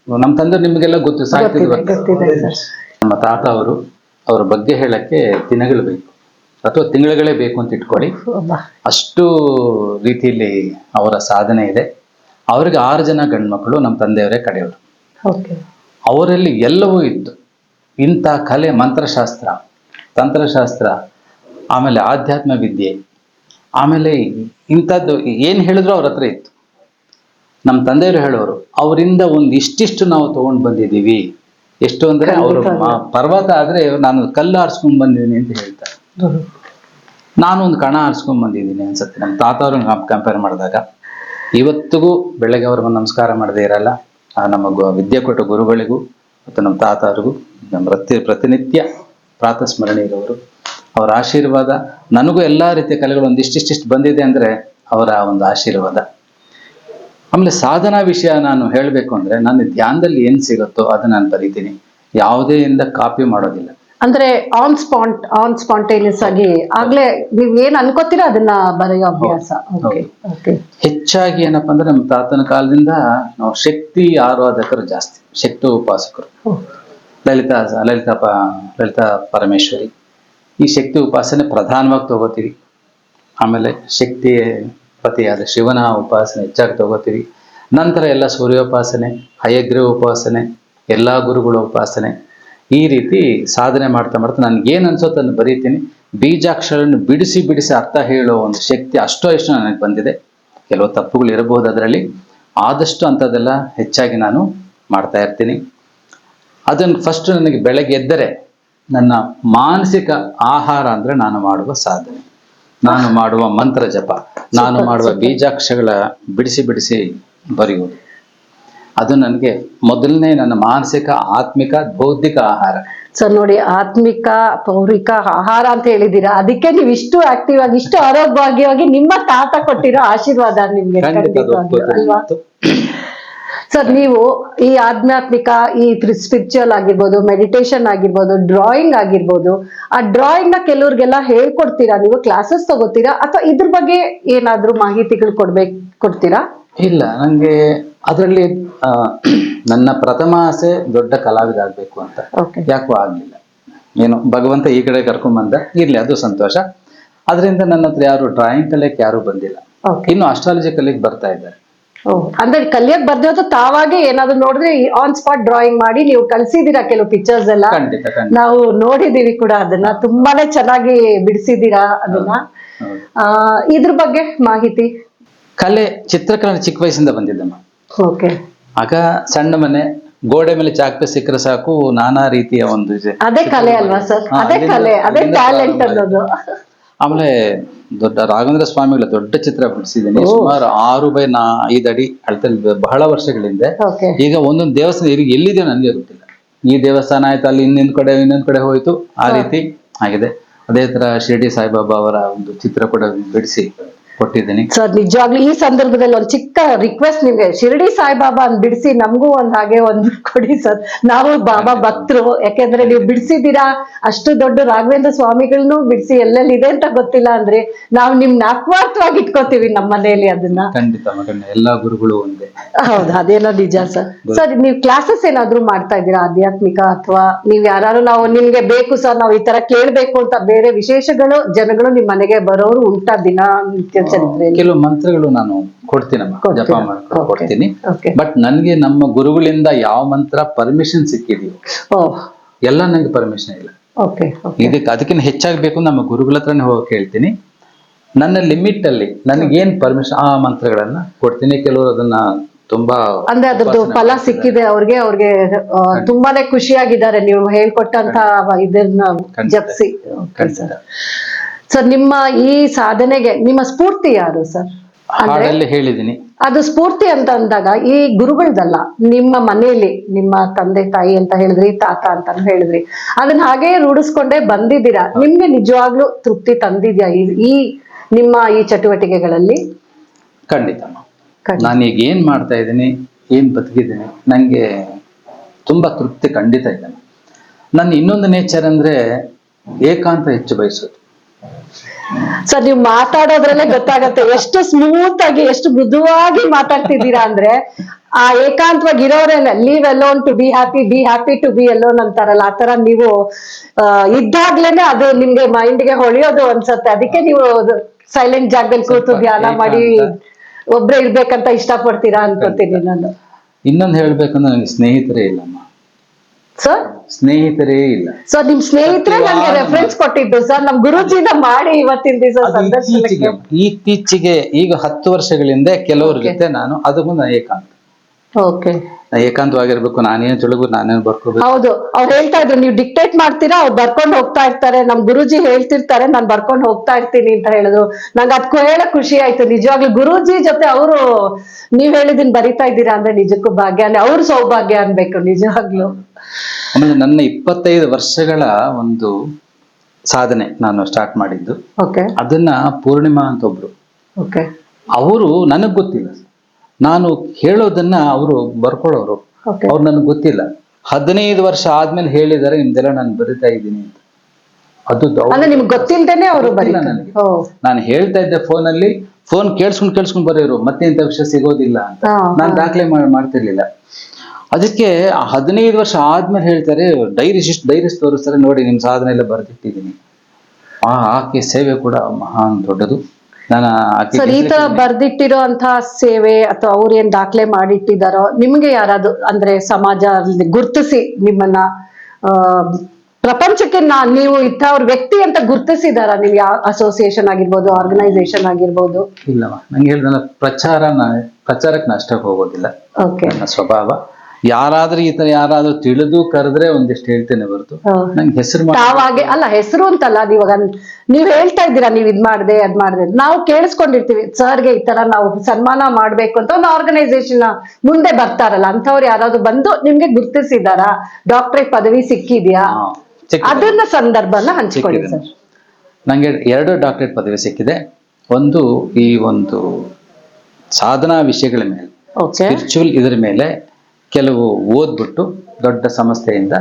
ನಮ್ಮ ತಂದೆ ನಿಮಗೆಲ್ಲ ಗೊತ್ತು, ಸಾಹಿತ್ಯ. ನಮ್ಮ ತಾತ ಅವ್ರ ಬಗ್ಗೆ ಹೇಳಕ್ಕೆ ದಿನಗಳು ಬೇಕು ಅಥವಾ ತಿಂಗಳುಗಳೇ ಬೇಕು ಅಂತ ಇಟ್ಕೊಳ್ಳಿ, ಅಷ್ಟು ರೀತಿಯಲ್ಲಿ ಅವರ ಸಾಧನೆ ಇದೆ. ಅವರಿಗೆ 6 ಜನ ಗಂಡ್ಮಕ್ಳು, ನಮ್ಮ ತಂದೆಯವರೇ ಕಡೆಯವರು. ಅವರಲ್ಲಿ ಎಲ್ಲವೂ ಇತ್ತು. ಇಂಥ ಕಲೆ, ಮಂತ್ರಶಾಸ್ತ್ರ, ತಂತ್ರಶಾಸ್ತ್ರ, ಆಮೇಲೆ ಆಧ್ಯಾತ್ಮ ವಿದ್ಯೆ, ಆಮೇಲೆ ಇಂಥದ್ದು ಏನು ಹೇಳಿದ್ರು ಅವ್ರ ಹತ್ರ ಇತ್ತು. ನಮ್ಮ ತಂದೆಯವರು ಹೇಳೋರು, ಅವರಿಂದ ಇಷ್ಟಿಷ್ಟು ನಾವು ತಗೊಂಡು ಬಂದಿದ್ದೀವಿ. ಎಷ್ಟು ಅಂದ್ರೆ ಅವರು ಪರ್ವತ ಆದ್ರೆ ನಾನು ಕಲ್ಲು ಆರಿಸ್ಕೊಂಡ್ ಬಂದಿದ್ದೀನಿ ಅಂತ ಹೇಳ್ತಾರೆ. ನಾನು ಒಂದು ಕಣ ಆರಿಸ್ಕೊಂಡ್ ಬಂದಿದ್ದೀನಿ ಅನ್ಸುತ್ತೆ. ನಮ್ಮ ತಾತವ್ರನ್ನ ಕಂಪೇರ್ ಮಾಡಿದಾಗ ಇವತ್ತಿಗೂ ಬೆಳಗ್ಗೆ ಅವ್ರಿಗೆ ನಮಸ್ಕಾರ ಮಾಡದೇ ಇರಲ್ಲ. ನಮ್ಮ ವಿದ್ಯೆ ಕೊಟ್ಟ ಗುರುಗಳಿಗೂ ಮತ್ತು ನಮ್ಮ ತಾತವ್ರಿಗೂ ನಮ್ಮ ಪ್ರತಿನಿತ್ಯ ಪ್ರಾತಃ ಸ್ಮರಣೆ ಇರೋರು. ಅವರ ಆಶೀರ್ವಾದ ನನಗೂ ಎಲ್ಲ ರೀತಿಯ ಕಲೆಗಳು ಒಂದಿಷ್ಟಿಷ್ಟು ಬಂದಿದೆ ಅಂದ್ರೆ ಅವರ ಒಂದು ಆಶೀರ್ವಾದ. ಆಮೇಲೆ ಸಾಧನಾ ವಿಷಯ ನಾನು ಹೇಳಬೇಕು ಅಂದ್ರೆ, ನನ್ನ ಧ್ಯಾನದಲ್ಲಿ ಏನ್ ಸಿಗುತ್ತೋ ಅದನ್ನ ನಾನು ಬರೀತೀನಿ, ಯಾವುದೇ ಇಂದ ಕಾಪಿ ಮಾಡೋದಿಲ್ಲ. ಅಂದ್ರೆ ಆನ್ ಸ್ಪಾಂಟೇನಿಯಸ್ ಆಗಿ ಆಗ್ಲೇ ನೀವ್ ಏನ್ ಅನ್ಕೋತೀರಾ ಅದನ್ನ ಬರೆಯೋ ಅಭ್ಯಾಸ. ಹೆಚ್ಚಾಗಿ ಏನಪ್ಪಾ ಅಂದ್ರೆ, ನಮ್ಮ ತಾತನ ಕಾಲದಿಂದ ನಾವು ಶಕ್ತಿ ಆರಾಧಕರು ಜಾಸ್ತಿ, ಶಕ್ತಿ ಉಪಾಸಕರು. ಲಲಿತಾ ಪರಮೇಶ್ವರಿ, ಈ ಶಕ್ತಿ ಉಪಾಸನೆ ಪ್ರಧಾನವಾಗಿ ತಗೋತೀವಿ. ಆಮೇಲೆ ಶಕ್ತಿ ಪತಿಯಾದ ಶಿವನ ಉಪಾಸನೆ ಹೆಚ್ಚಾಗಿ ತಗೋತೀವಿ. ನಂತರ ಎಲ್ಲ ಸೂರ್ಯೋಪಾಸನೆ, ಹಯಗ್ರೀವ ಉಪಾಸನೆ, ಎಲ್ಲಾ ಗುರುಗಳ ಉಪಾಸನೆ, ಈ ರೀತಿ ಸಾಧನೆ ಮಾಡ್ತಾ ನನ್ಗೇನ್ ಅನ್ಸೋದು ಅದನ್ನು ಬರೀತೀನಿ. ಬೀಜಾಕ್ಷರನ್ನು ಬಿಡಿಸಿ ಅರ್ಥ ಹೇಳೋ ಒಂದು ಶಕ್ತಿ ಅಷ್ಟೋ ಎಷ್ಟು ನನಗೆ ಬಂದಿದೆ. ಕೆಲವು ತಪ್ಪುಗಳು ಇರಬಹುದು ಅದರಲ್ಲಿ, ಆದಷ್ಟು ಅಂಥದ್ದೆಲ್ಲ ಹೆಚ್ಚಾಗಿ ನಾನು ಮಾಡ್ತಾ ಇರ್ತೀನಿ. ಅದನ್ನು ಫಸ್ಟ್ ನನಗೆ ಬೆಳಗ್ಗೆ ಎದ್ದರೆ ನನ್ನ ಮಾನಸಿಕ ಆಹಾರ ಅಂದ್ರೆ ನಾನು ಮಾಡುವ ಸಾಧನೆ, ನಾನು ಮಾಡುವ ಮಂತ್ರ ಜಪ, ನಾನು ಮಾಡುವ ಬೀಜಾಕ್ಷರಗಳ ಬಿಡಿಸಿ ಬರೆಯುವುದು, ಅದು ನನಗೆ ಮೊದಲನೇ ನನ್ನ ಮಾನಸಿಕ, ಆತ್ಮಿಕ, ಬೌದ್ಧಿಕ ಆಹಾರ. ಸರ್ ನೋಡಿ, ಆತ್ಮಿಕ, ಪೌರಿಕ ಆಹಾರ ಅಂತ ಹೇಳಿದೀರಾ, ಅದಕ್ಕೆ ನೀವು ಇಷ್ಟು ಆಕ್ಟಿವ್ ಆಗಿ, ಇಷ್ಟು ಆರೋಗ್ಯವಾಗಿ ನಿಮ್ಮ ತಾತ ಕೊಟ್ಟಿರೋ ಆಶೀರ್ವಾದ ನಿಮ್ಗೆ ಅಲ್ವಾ ಸರ್? ನೀವು ಈ ಆಧ್ಯಾತ್ಮಿಕ, ಈ ಸ್ಪಿರಿಚುವಲ್ ಆಗಿರ್ಬೋದು, ಮೆಡಿಟೇಷನ್ ಆಗಿರ್ಬೋದು, ಡ್ರಾಯಿಂಗ್ ಆಗಿರ್ಬೋದು, ಆ ಡ್ರಾಯಿಂಗ್ ನ ಕೆಲವ್ರಿಗೆಲ್ಲ ಹೇಳ್ಕೊಡ್ತೀರಾ ನೀವು? ಕ್ಲಾಸಸ್ ತಗೋತೀರಾ ಅಥವಾ ಇದ್ರ ಬಗ್ಗೆ ಏನಾದ್ರೂ ಮಾಹಿತಿಗಳು ಕೊಡ್ತೀರಾ? ಇಲ್ಲ, ನಂಗೆ ಅದರಲ್ಲಿ ನನ್ನ ಪ್ರಥಮ ಆಸೆ ದೊಡ್ಡ ಕಲಾವಿದ ಆಗ್ಬೇಕು ಅಂತ. ಯಾಕೋ ಆಗ್ಲಿಲ್ಲ, ಏನು ಭಗವಂತ ಈ ಕಡೆ ಕರ್ಕೊಂಡ್ ಬಂದ, ಇರ್ಲಿ ಅದು ಸಂತೋಷ. ಅದರಿಂದ ನನ್ನ ಹತ್ರ ಯಾರು ಡ್ರಾಯಿಂಗ್ ಕಲಿಯಕ್ಕೆ ಯಾರು ಬಂದಿಲ್ಲ. ಇನ್ನು ಅಸ್ಟ್ರಾಲಜಿ ಕಲಿಯಕ್ಕೆ ಬರ್ತಾ ಇದ್ದಾರೆ. ಅಂದ್ರೆ ಕಲಿಯಕ್ ಬರ್ದಿರೋದು ತಾವಾಗೆ ಏನಾದ್ರು ನೋಡಿದ್ರೆ ಆನ್ ಸ್ಪಾಟ್ ಡ್ರಾಯಿಂಗ್ ಮಾಡಿ ನೀವು ಕಲ್ಸಿದೀರಾ ಕೆಲವು ಪಿಕ್ಚರ್ಸ್ ಎಲ್ಲ ಖಂಡಿತ ಖಂಡಿತ. ನಾವು ನೋಡಿದೀವಿ ಕೂಡ ಅದನ್ನ ತುಂಬಾನೇ ಚೆನ್ನಾಗಿ ಬಿಡಿಸಿದೀರಾ ಅದನ್ನ. ಇದ್ರ ಬಗ್ಗೆ ಮಾಹಿತಿ. ಕಲೆ ಚಿತ್ರಕಲೆ ಚಿಕ್ಕ ವಯಸ್ಸಿಂದ ಬಂದಿದ್ದಮ್ಮ. ಓಕೆ. ಆಗ ಸಣ್ಣ ಮನೆ, ಗೋಡೆ ಮೇಲೆ ಚಾಕ್ಪೆ ಸಿಕ್ಕರೆ ಸಾಕು ನಾನಾ ರೀತಿಯ ಒಂದು ಅದೇ ಕಲೆ ಅಲ್ವಾ ಸರ್? ಅದೇ ಕಲೆ, ಅದೇ ಟ್ಯಾಲೆಂಟ್ ಅನ್ನೋದು. ಆಮೇಲೆ ದೊಡ್ಡ ರಾಘವೇಂದ್ರ ಸ್ವಾಮಿಗಳ ದೊಡ್ಡ ಚಿತ್ರ ಬಿಡಿಸಿದ್ದೀನಿ. ಸುಮಾರು 6x5 ಅಡಿ ಅಳತೆಯಲ್ಲಿ ಬಹಳ ವರ್ಷಗಳಿಂದ. ಈಗ ಒಂದೊಂದು ದೇವಸ್ಥಾನ ಈಗ ಎಲ್ಲಿದೆಯೋ ನನಗೆ ಗೊತ್ತಿಲ್ಲ. ಈ ದೇವಸ್ಥಾನ ಆಯ್ತು, ಅಲ್ಲಿ ಇನ್ನೊಂದು ಕಡೆ ಹೋಯ್ತು, ಆ ರೀತಿ ಆಗಿದೆ. ಅದೇ ತರ ಶಿರ್ಡಿ ಸಾಯಿಬಾಬಾ ಅವರ ಒಂದು ಚಿತ್ರ ಕೂಡ ಬಿಡಿಸಿ ಕೊಟ್ಟಿದ್ದೀನಿ. ಸರ್ ನಿಜವಾಗ್ಲೂ ಈ ಸಂದರ್ಭದಲ್ಲಿ ಒಂದು ಚಿಕ್ಕ ರಿಕ್ವೆಸ್ಟ್ ನಿಮ್ಗೆ, ಶಿರ್ಡಿ ಸಾಯಿಬಾಬಾ ಅಂತ ಬಿಡಿಸಿ ನಮಗೂ ಒಂದ್ ಹಾಗೆ ಒಂದು ಕೊಡಿ ಸರ್. ನಾವು ಬಾಬಾ ಭಕ್ತರು, ಯಾಕೆಂದ್ರೆ ನೀವು ಬಿಡಿಸಿದ್ದೀರಾ, ಅಷ್ಟು ದೊಡ್ಡ ರಾಘವೇಂದ್ರ ಸ್ವಾಮಿಗಳನ್ನೂ ಬಿಡಿಸಿ ಎಲ್ಲೆಲ್ಲಿ ಇದೆ ಅಂತ ಗೊತ್ತಿಲ್ಲ ಅಂದ್ರೆ ನಾವು ನಿಮ್ ಜ್ಞಾಪಕಾರ್ಥವಾಗಿ ಇಟ್ಕೋತೀವಿ ನಮ್ಮ ಮನೆಯಲ್ಲಿ ಅದನ್ನ. ಖಂಡಿತ ಎಲ್ಲಾ ಗುರುಗಳು ಒಂದೇ. ಹೌದು, ಅದೇನೋ ನಿಜ ಸರ್. ಸರ್ ನೀವು ಕ್ಲಾಸಸ್ ಏನಾದ್ರು ಮಾಡ್ತಾ ಇದ್ದೀರಾ ಆಧ್ಯಾತ್ಮಿಕ, ಅಥವಾ ನೀವ್ ಯಾರು ನಾವು ನಿಮ್ಗೆ ಬೇಕು ಸರ್ ನಾವು ಈ ತರ ಕೇಳ್ಬೇಕು ಅಂತ ಬೇರೆ ವಿಶೇಷಗಳು ಜನಗಳು ನಿಮ್ ಮನೆಗೆ ಬರೋರು ಉಂಟಾ ದಿನ ನಿತ್ಯ ಚರಿತ್ರೆಯಲ್ಲಿ? ಕೆಲವು ಮಂತ್ರಗಳು ನಾನು ಕೊಡ್ತೀನಮ್ಮ, ಜಪ ಮಾಡ್ಕೊಂಡು ಕೊಡ್ತೀನಿ. ಬಟ್ ನನ್ಗೆ ನಮ್ಮ ಗುರುಗಳಿಂದ ಯಾವ ಮಂತ್ರ ಪರ್ಮಿಷನ್ ಸಿಕ್ಕಿದೆಯೋ ಎಲ್ಲ ನಂಗೆ ಪರ್ಮಿಷನ್ ಇಲ್ಲ. ಅದಕ್ಕಿಂತ ಹೆಚ್ಚಾಗಬೇಕು ನಮ್ಮ ಗುರುಗಳ ಹತ್ರನೇ ಹೋಗಿ ಕೇಳ್ತೀನಿ. ನನ್ನ ಲಿಮಿಟ್ ಅಲ್ಲಿ ನನಗೇನ್ ಪರ್ಮಿಷನ್ ಆ ಮಂತ್ರಗಳನ್ನ ಕೊಡ್ತೀನಿ. ಕೆಲವರು ಅದನ್ನ ತುಂಬಾ ಅಂದ್ರೆ ಅದ್ರದ್ದು ಫಲ ಸಿಕ್ಕಿದೆ ಅವ್ರಿಗೆ ತುಂಬಾನೇ ಖುಷಿಯಾಗಿದ್ದಾರೆ ನೀವು ಹೇಳ್ಕೊಟ್ಟಂತ ಇದನ್ನ ಜಪಿಸಿ. ಸರ್ ನಿಮ್ಮ ಈ ಸಾಧನೆಗೆ ನಿಮ್ಮ ಸ್ಫೂರ್ತಿ ಯಾರು ಸರ್? ಹಾಡಲ್ಲಿ ಹೇಳಿದೀನಿ. ಅದು ಸ್ಫೂರ್ತಿ ಅಂತ ಅಂದಾಗ ಈ ಗುರುಗಳದಲ್ಲ, ನಿಮ್ಮ ಮನೆಯಲ್ಲಿ ನಿಮ್ಮ ತಂದೆ ತಾಯಿ ಅಂತ ಹೇಳಿದ್ರಿ, ತಾತ ಅಂತ ಹೇಳಿದ್ರಿ, ಅದನ್ನ ಹಾಗೆ ರೂಢಿಸ್ಕೊಂಡೇ ಬಂದಿದ್ದೀರಾ. ನಿಮ್ಗೆ ನಿಜವಾಗ್ಲೂ ತೃಪ್ತಿ ತಂದಿದ್ಯಾ ಈ ನಿಮ್ಮ ಈ ಚಟುವಟಿಕೆಗಳಲ್ಲಿ? ಖಂಡಿತ. ನಾನೀಗ ಏನ್ ಮಾಡ್ತಾ ಇದ್ದೀನಿ, ಏನ್ ಬದುಕಿದ್ದೀನಿ, ನಂಗೆ ತುಂಬಾ ತೃಪ್ತಿ ಖಂಡಿತ ಇದೆ. ನನ್ನ ಇನ್ನೊಂದು ನೇಚರ್ ಅಂದ್ರೆ ಏಕಾಂತ ಹೆಚ್ಚು ಬಯಸೋದು. ಸರ್ ನೀವು ಮಾತಾಡೋದ್ರಲ್ಲೇ ಗೊತ್ತಾಗತ್ತೆ ಎಷ್ಟು ಸ್ಮೂತ್ ಆಗಿ, ಎಷ್ಟು ಮೃದುವಾಗಿ ಮಾತಾಡ್ತಿದ್ದೀರಾ ಅಂದ್ರೆ. ಆ ಏಕಾಂತವಾಗಿ ಇರೋರೇನೆ live alone to be happy to be alone ಅಂತಾರಲ್ಲ, ಆತರ ನೀವು ಇದ್ದಾಗ್ಲೇನೆ ಅದು ನಿಮ್ಗೆ ಮೈಂಡ್ಗೆ ಹೊಳೆಯೋದು ಅನ್ಸತ್ತೆ. ಅದಕ್ಕೆ ನೀವು ಸೈಲೆಂಟ್ ಜಾಗದಲ್ಲಿ ಕೂತು ಧ್ಯಾನ ಮಾಡಿ ಒಬ್ರೇ ಇರ್ಬೇಕಂತ ಇಷ್ಟಪಡ್ತೀರಾ ಅನ್ಕೋತೀನಿ ನಾನು. ಇನ್ನೊಂದು ಹೇಳ್ಬೇಕಂದ್ರೆ ನನಗೆ ಸ್ನೇಹಿತರೇ ಇಲ್ಲಮ್ಮ ಸರ್. ಸ್ನೇಹಿತರೇ ಇಲ್ಲ. ಸರ್ ನಿಮ್ ಸ್ನೇಹಿತರೆ ನನಗೆ ರೆಫರೆನ್ಸ್ ಕೊಟ್ಟಿದ್ದು ಸರ್, ನಮ್ ಗುರೂಜಿನ ಮಾಡಿ ಇವತ್ತಿನ ದಿವಸ ಸಂದರ್ಶನಕ್ಕೆ. ಇತ್ತೀಚೆಗೆ ಈಗ 10 ವರ್ಷಗಳಿಂದ ಕೆಲವ್ರ ಜೊತೆ ನಾನು ಅದಕ್ಕೂ ಏಕಾಂತ. ಓಕೆ. ಏಕಾಂತವಾಗಿರ್ಬೇಕು, ನಾನೇನು ತುಳುಗು ನಾನೇನು ಬರ್ಕೋಬೇಕು. ಹೌದು, ಅವ್ರು ಹೇಳ್ತಾ ಇದ್ರು ನೀವು ಡಿಕ್ಟೇಟ್ ಮಾಡ್ತೀರಾ, ಅವ್ರು ಬರ್ಕೊಂಡು ಹೋಗ್ತಾ ಇರ್ತಾರೆ, ನಮ್ ಗುರೂಜಿ ಹೇಳ್ತಿರ್ತಾರೆ, ನಾನ್ ಬರ್ಕೊಂಡು ಹೋಗ್ತಾ ಇರ್ತೀನಿ ಅಂತ ಹೇಳಿದ್ರು. ನಂಗೆ ಅದಕ್ಕೂ ಹೇಳಕ್ ಖುಷಿ ಆಯ್ತು. ನಿಜವಾಗ್ಲೂ ಗುರೂಜಿ ಜೊತೆ ಅವರು ನೀವ್ ಹೇಳಿದಿನ್ ಬರಿತಾ ಇದ್ದೀರಾ ಅಂದ್ರೆ ನಿಜಕ್ಕೂ ಭಾಗ್ಯನೇ, ಅವ್ರ ಸೌಭಾಗ್ಯ ಅನ್ಬೇಕು ನಿಜವಾಗ್ಲು. ಆಮೇಲೆ ನನ್ನ 25 ವರ್ಷಗಳ ಒಂದು ಸಾಧನೆ ನಾನು ಸ್ಟಾರ್ಟ್ ಮಾಡಿದ್ದು. ಅದನ್ನ ಪೂರ್ಣಿಮಾ ಅಂತ ಒಬ್ರು, ಅವರು ನನಗ್ ಗೊತ್ತಿಲ್ಲ, ನಾನು ಹೇಳೋದನ್ನ ಅವರು ಬರ್ಕೊಳ್ಳೋರು, ಅವ್ರು ನನಗೆ ಗೊತ್ತಿಲ್ಲ. 15 ವರ್ಷ ಆದ್ಮೇಲೆ ಹೇಳಿದಾರೆ ನಿಮ್ದೆಲ್ಲ ನಾನು ಬರಿತಾ ಇದ್ದೀನಿ ಅಂತ. ಅದು ನಿಮ್ಗೆ ಗೊತ್ತಿಲ್ಲದೇನೆ ಅವರು ನನಗೆ. ನಾನು ಹೇಳ್ತಾ ಇದ್ದೆ ಫೋನಲ್ಲಿ, ಫೋನ್ ಕೇಳಿಸ್ಕೊಂಡು ಬರೆಯೋರು, ಮತ್ತೆ ಇಂಥ ವಿಷಯ ಸಿಗೋದಿಲ್ಲ ಅಂತ. ನಾನು ದಾಖಲೆ ಮಾಡ್ತಿರ್ಲಿಲ್ಲ. ಅದಕ್ಕೆ 15 ವರ್ಷ ಆದ್ಮೇಲೆ ಹೇಳ್ತಾರೆ, ಡೈರೀಸ್ ತೋರಿಸ್ತಾರೆ, ನೋಡಿ ನಿಮ್ ಸಾಧನೆ ಎಲ್ಲ ಬರೆದಿಟ್ಟಿದ್ದೀನಿ. ಆಕೆ ಸೇವೆ ಕೂಡ ಮಹಾನ್ ದೊಡ್ಡದು. ಸರ್ ಈ ತರ ಬರ್ದಿಟ್ಟಿರೋ ಅಂತಹ ಸೇವೆ ಅಥವಾ ಅವ್ರು ಏನ್ ದಾಖಲೆ ಮಾಡಿಟ್ಟಿದಾರೋ, ನಿಮ್ಗೆ ಯಾರಾದ್ರು ಅಂದ್ರೆ ಸಮಾಜ ಗುರ್ತಿಸಿ ನಿಮ್ಮನ್ನ ಪ್ರಪಂಚಕ್ಕೆ ನೀವು ಇಂಥವ್ರ ವ್ಯಕ್ತಿ ಅಂತ ಗುರ್ತಿಸಿದಾರ? ನೀವು ಯಾವ ಅಸೋಸಿಯೇಷನ್ ಆಗಿರ್ಬೋದು, ಆರ್ಗನೈಸೇಷನ್ ಆಗಿರ್ಬೋದು? ಇಲ್ಲವ, ನಂಗೆ ಹೇಳಿದ ಪ್ರಚಾರಕ್ಕೆ ಅಷ್ಟೇ ಹೋಗೋದಿಲ್ಲ. ನನ್ನ ಸ್ವಭಾವ. ಯಾರಾದ್ರೂ ಈ ತರ ಯಾರಾದ್ರೂ ತಿಳಿದು ಕರೆದ್ರೆ ಒಂದಿಷ್ಟು ಹೇಳ್ತೇನೆ ಹೊರತು ನಂಗೆ ಹೆಸರು ತಾವಾಗೆ ಅಲ್ಲ. ಹೆಸರು ಅಂತಲ್ಲ, ನೀವ್ ಹೇಳ್ತಾ ಇದ್ದೀರಾ ನೀವ್ ಇದ್ ಮಾಡ್ದೆ ಅದ್ ಮಾಡ್ದೆ, ನಾವು ಕೇಳಿಸ್ಕೊಂಡಿರ್ತೀವಿ ಸರ್ಗೆ ಈ ತರ ನಾವು ಸನ್ಮಾನ ಮಾಡ್ಬೇಕು ಅಂತ ಒಂದು ಆರ್ಗನೈಸೇಷನ್ ಮುಂದೆ ಬರ್ತಾರಲ್ಲ, ಅಂಥವ್ರು ಯಾರಾದ್ರೂ ಬಂದು ನಿಮ್ಗೆ ಗುರ್ತಿಸಿದಾರ? ಡಾಕ್ಟರೇಟ್ ಪದವಿ ಸಿಕ್ಕಿದ್ಯಾ? ಅದನ್ನ ಸಂದರ್ಭನ ಹಂಚ್ಕೊಳ್ಳಿ ಸರ್. ನಂಗೆ 2 ಡಾಕ್ಟರೇಟ್ ಪದವಿ ಸಿಕ್ಕಿದೆ. ಒಂದು ಈ ಒಂದು ಸಾಧನಾ ವಿಷಯಗಳ ಮೇಲೆ, ಸ್ಪಿರಿಚುವಲ್ ಇದರ ಮೇಲೆ ಕೆಲವು ಓದ್ಬಿಟ್ಟು ದೊಡ್ಡ ಸಂಸ್ಥೆಯಿಂದ